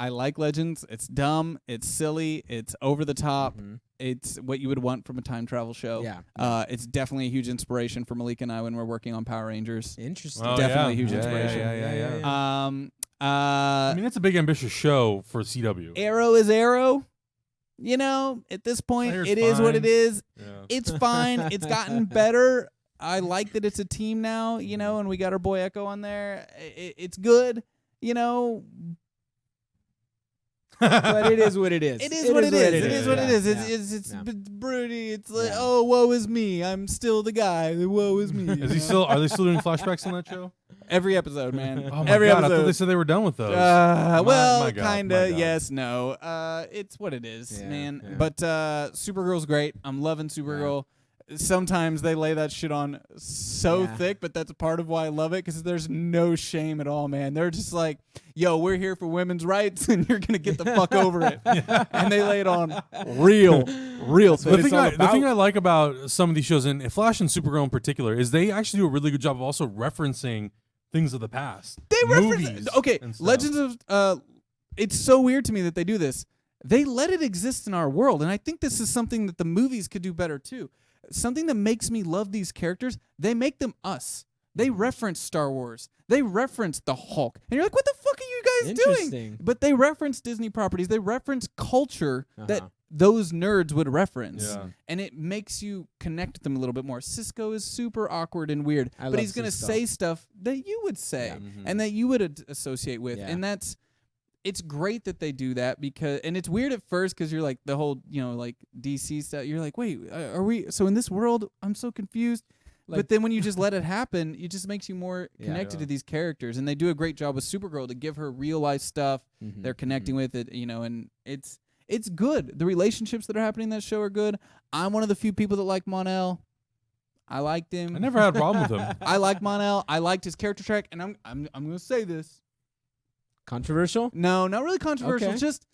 like Legends. It's dumb. It's silly. It's over the top. It's what you would want from a time travel show. Yeah. It's definitely a huge inspiration for Malika and I when we're working on Power Rangers. Interesting. Oh, Definitely yeah. huge Yeah, inspiration. Yeah. I mean, it's a big ambitious show for CW. Arrow is Arrow. At this point, Fire's it is what fine. it is. Yeah. It's fine. It's gotten better. I like that it's a team now, and we got our boy Echo on there. It's good, But it is what it is. It is what it is. It is what it is. Yeah. It's Yeah. broody. It's like, Yeah. oh, woe is me. I'm still the guy. Woe is me. Is he still? Are they still doing flashbacks on that show? Every episode, man. Oh my Every god! I episode. thought they said they were done with those. Well, my God, my kinda. God. Yes, no. It's what it is, Yeah, man. yeah. But Supergirl's great. I'm loving Supergirl. Sometimes they lay that shit on so Yeah. thick, but that's part of why I love it because there's no shame at all, man. They're just like, yo, we're here for women's rights, and you're gonna get the fuck over it. And they lay it on real thick. The thing I like about some of these shows, and Flash and Supergirl in particular, is they actually do a really good job of also referencing things of the past. They movies reference okay. and stuff. Legends of it's so weird to me that they do this. They let it exist in our world, and I think this is something that the movies could do better too. Something that makes me love these characters, they make them us. They reference Star Wars. They reference the Hulk. And you're like, what the fuck are you guys doing? Interesting. But they reference Disney properties. They reference culture that those nerds would reference. Yeah. And it makes you connect with them a little bit more. Cisco is super awkward and weird, I but love he's going to Cisco. say stuff that you would say and that you would associate with. Yeah. And it's great that they do that because, and it's weird at first because you're like the whole, like DC stuff. You're like, wait, are we? So in this world, I'm so confused. But then when you just let it happen, it just makes you more connected to these characters. And they do a great job with Supergirl to give her real life stuff. They're connecting with it, and it's good. The relationships that are happening in that show are good. I'm one of the few people that like Mon-El. I liked him. I never had a problem with him. I like Mon-El. I liked his character track, and I'm going to say this. Controversial? No, not really controversial. Okay. Just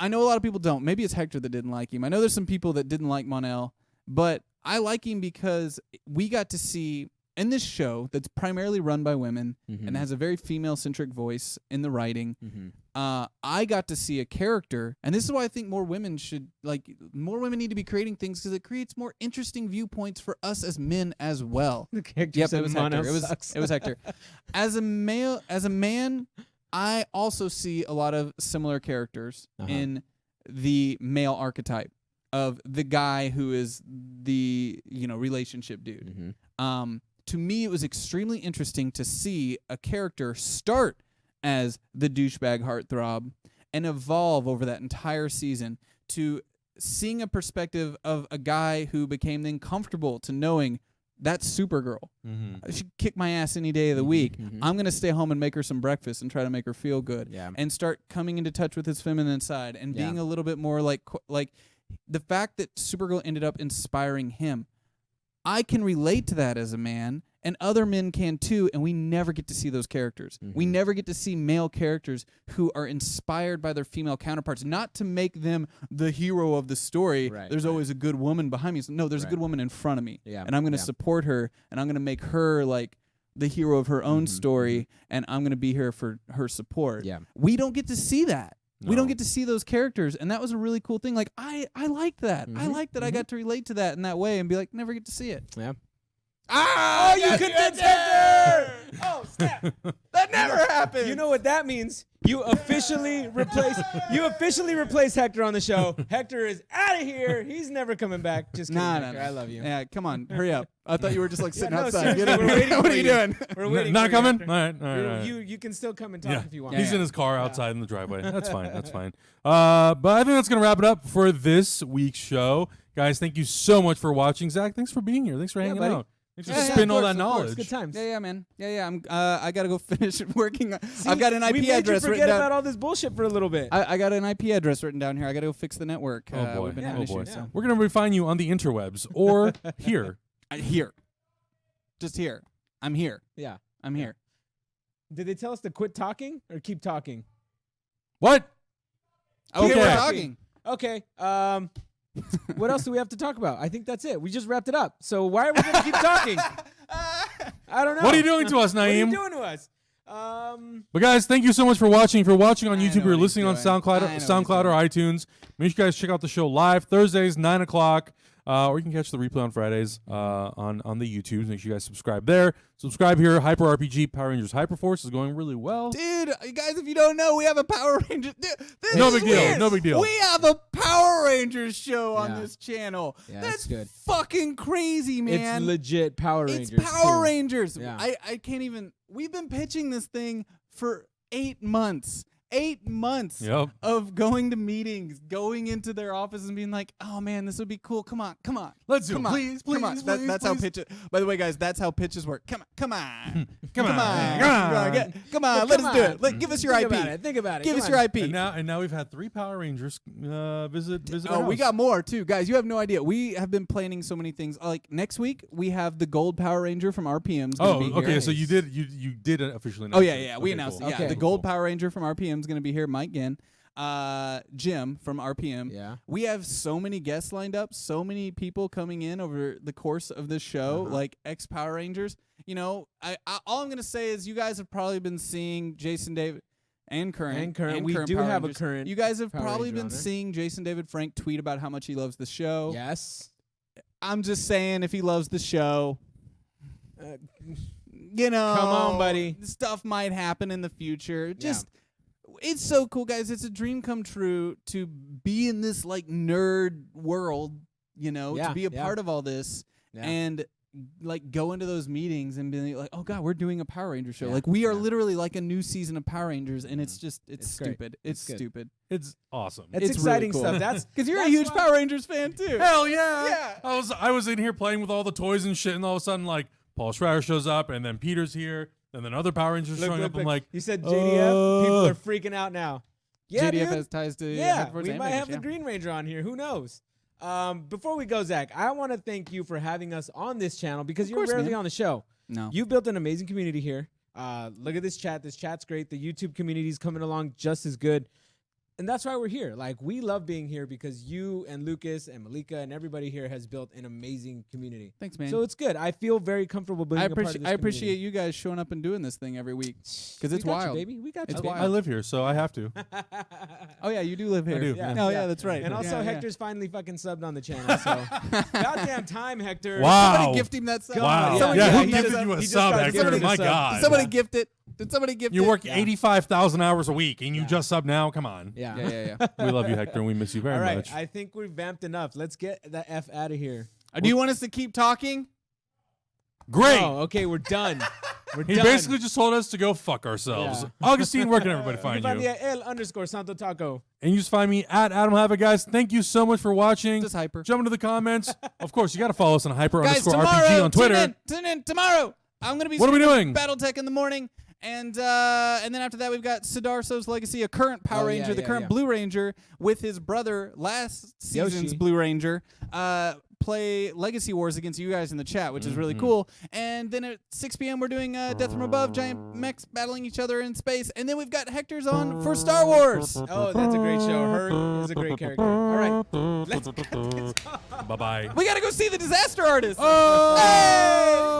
I know a lot of people don't. Maybe it's Hector that didn't like him. I know there's some people that didn't like Mon-El, but I like him because we got to see in this show that's primarily run by women and has a very female-centric voice in the writing. I got to see a character, and this is why I think more women need to be creating things because it creates more interesting viewpoints for us as men as well. The character Yep, said it was Hector. Mon-El It was sucks. it was Hector. As a man, I also see a lot of similar characters in the male archetype of the guy who is the relationship dude. To me, it was extremely interesting to see a character start as the douchebag heartthrob and evolve over that entire season to seeing a perspective of a guy who became then comfortable to knowing that's Supergirl. She kick my ass any day of the week. I'm going to stay home and make her some breakfast and try to make her feel good. And start coming into touch with his feminine side and being a little bit more like the fact that Supergirl ended up inspiring him. I can relate to that as a man, and other men can too, and we never get to see those characters. We never get to see male characters who are inspired by their female counterparts, not to make them the hero of the story. There's always a good woman behind me. No, there's a good woman in front of me, and I'm going to support her, and I'm going to make her like the hero of her own story, and I'm going to be here for her support. We don't get to see that. We don't get to see those characters, and that was a really cool thing. Like I liked that. I liked that I got to relate to that in that way and be like, never get to see it. Yeah. Ah, you convinced Hector! Oh, snap. That never happened. You know what that means? You officially replace Hector on the show. Hector is out of here. He's never coming back. Just kidding, Hector. I love you. Yeah, come on, hurry up. I thought you were just like sitting no, outside. seriously, we're waiting What for are you you. doing? We're waiting. Not for you, coming? Hector. All right. You can still come and talk if you want. He's Yeah. in his car outside in the driveway. That's fine. That's fine. But I think that's going to wrap it up for this week's show. Guys, thank you so much for watching. Zach, thanks for being here. Thanks for hanging buddy. out. Thanks for Yeah, spitting all of that course, knowledge. Good times. Yeah, man. Yeah. I'm. I gotta go finish working. I've got an IP we made address you written forget down. about all this bullshit for a little bit. I got an IP address written down here. I gotta go fix the network. Oh boy. We've been having Oh boy. issues, so. We're going to refine you on the interwebs or here. Here. Just here. I'm here. Yeah. I'm here. Did they tell us to quit talking or keep talking? What? Okay, Okay. we're talking. Okay. What else do we have to talk about? I think that's it. We just wrapped it up. So why are we going to keep talking? I don't know. What are you doing to us, What are you Naeem? doing to us? But guys, thank you so much for watching. If you're watching on I YouTube know or what listening on he's doing. SoundCloud, I know what he's SoundCloud or doing. iTunes, make sure you guys check out the show live Thursdays, 9 o'clock. Or you can catch the replay on Fridays on the YouTube. Make sure you guys subscribe there. Subscribe here. Hyper RPG Power Rangers Hyperforce is going really well. Dude, you guys, if you don't know, we have a Power Rangers. This No is big deal. weird. No big deal. We have a Power Rangers show on Yeah. this channel. Yeah, That's it's good. fucking crazy, man. It's legit Power Rangers. It's Power too. Rangers. Yeah. I can't even. We've been pitching this thing for 8 months. 8 months Yep. of going to meetings, going into their office and being like, "Oh man, this would be cool. Come on. Let's do it. Come on. Please, Come on." please, That's how please. pitches. By the way, guys, that's how pitches work. Come on. Come on. Come on. Come on. Come Let us do on. it. Give us your Think IP. about it. Think about it. Give Come us on. your IP. And now we've had 3 Power Rangers visit Oh, our we house. got more too, guys. You have no idea. We have been planning so many things. Like next week, we have the Gold Power Ranger from RPM's. Oh, be okay. Here. So you did officially announce Oh yeah, it. yeah. We Okay, announced cool. it. Yeah, Okay, the cool. Gold Power Ranger from RPM is going to be here. Mike Ginn, Jim from RPM. Yeah. We have so many guests lined up. So many people coming in over the course of this show, like ex Power Rangers. You know, I all I'm going to say is you guys have probably been seeing Jason David. And current. We do Power have a Rangers. current You guys have Power probably Ranger been on there. seeing Jason David Frank tweet about how much he loves the show. Yes. I'm just saying, if he loves the show, Uh, you know, Come on, buddy. Stuff might happen in the future. Just, it's so cool, guys. It's a dream come true to be in this like nerd world. You know, Yeah, to be a yeah. part of all this Yeah. and like go into those meetings and be like, oh god, we're doing a Power Ranger show. Yeah, Like we are yeah. literally like a new season of Power Rangers, and it's just It's great. stupid. It's good. stupid. It's awesome. It's It's exciting really cool. stuff. That's Because you're a that's huge why- Power Rangers fan too. Hell yeah. Yeah. I was in here playing with all the toys and shit, and all of a sudden, like, Paul Schreier shows up, and then Peter's here, and then other Power Rangers Look, showing look, up. I'm look. like, You said JDF. People are freaking out now. Yeah, JDF dude. has ties to Yeah, Headforce we and might Vegas, have yeah. the Green Ranger on here. Who knows? Before we go, Zach, I want to thank you for having us on this channel because you're course, rarely man. on the show. No. You built an amazing community here. Look at this chat. This chat's great. The YouTube community is coming along just as good. And that's why we're here. Like, we love being here because you and Lucas and Malika and everybody here has built an amazing community. Thanks, man. So it's good. I feel very comfortable being a part of this I appreciate community. you guys showing up and doing this thing every week. We it's got you, wild. baby. We got you. It's baby. wild. I live here, so I have to. Oh yeah, you do live here. do, Yeah, Oh yeah. yeah, that's right. And also, Yeah, yeah. Hector's finally fucking subbed on the channel. So, goddamn time, Hector. Wow. Somebody gift him that sub. Wow. Somebody Yeah, gift who him that gifted sub. you a He just sub, got Hector? gifted a My sub. God. Did somebody gift it? Did somebody gift You it? work Yeah. 85,000 hours a week, and you Yeah. just sub now? Come on. Yeah. Yeah. We love you, Hector, and we miss you very All right. much. I think we've vamped enough. Let's get the F out of here. Do you want us to keep talking? Great. Oh, okay. We're done. We're He done. basically just told us to go fuck ourselves. Yeah. Augustine, where can everybody You find can find me you? at L_Santo Taco. And you just find me at Adam Havoc, guys. Thank you so much for watching. Just hyper. Jump into the comments. Of course, you got to follow us on Guys, hyper_RPG tomorrow, on Twitter. Tune in tomorrow. I'm gonna be. What are we streaming doing? BattleTech in the morning, and then after that we've got Sidarso's Legacy, a current Power Oh, yeah, Ranger, the yeah, current yeah. Blue Ranger with his brother, last season's Yoshi. Blue Ranger. play Legacy Wars against you guys in the chat, which is really cool. And then at 6 p.m. we're doing Death from Above, giant mechs battling each other in space. And then we've got Hector's on for Star Wars. Oh, that's a great show. Her is a great character. All right, let's cut this off. Bye-bye. We got to go see the Disaster Artist. Oh! Hey!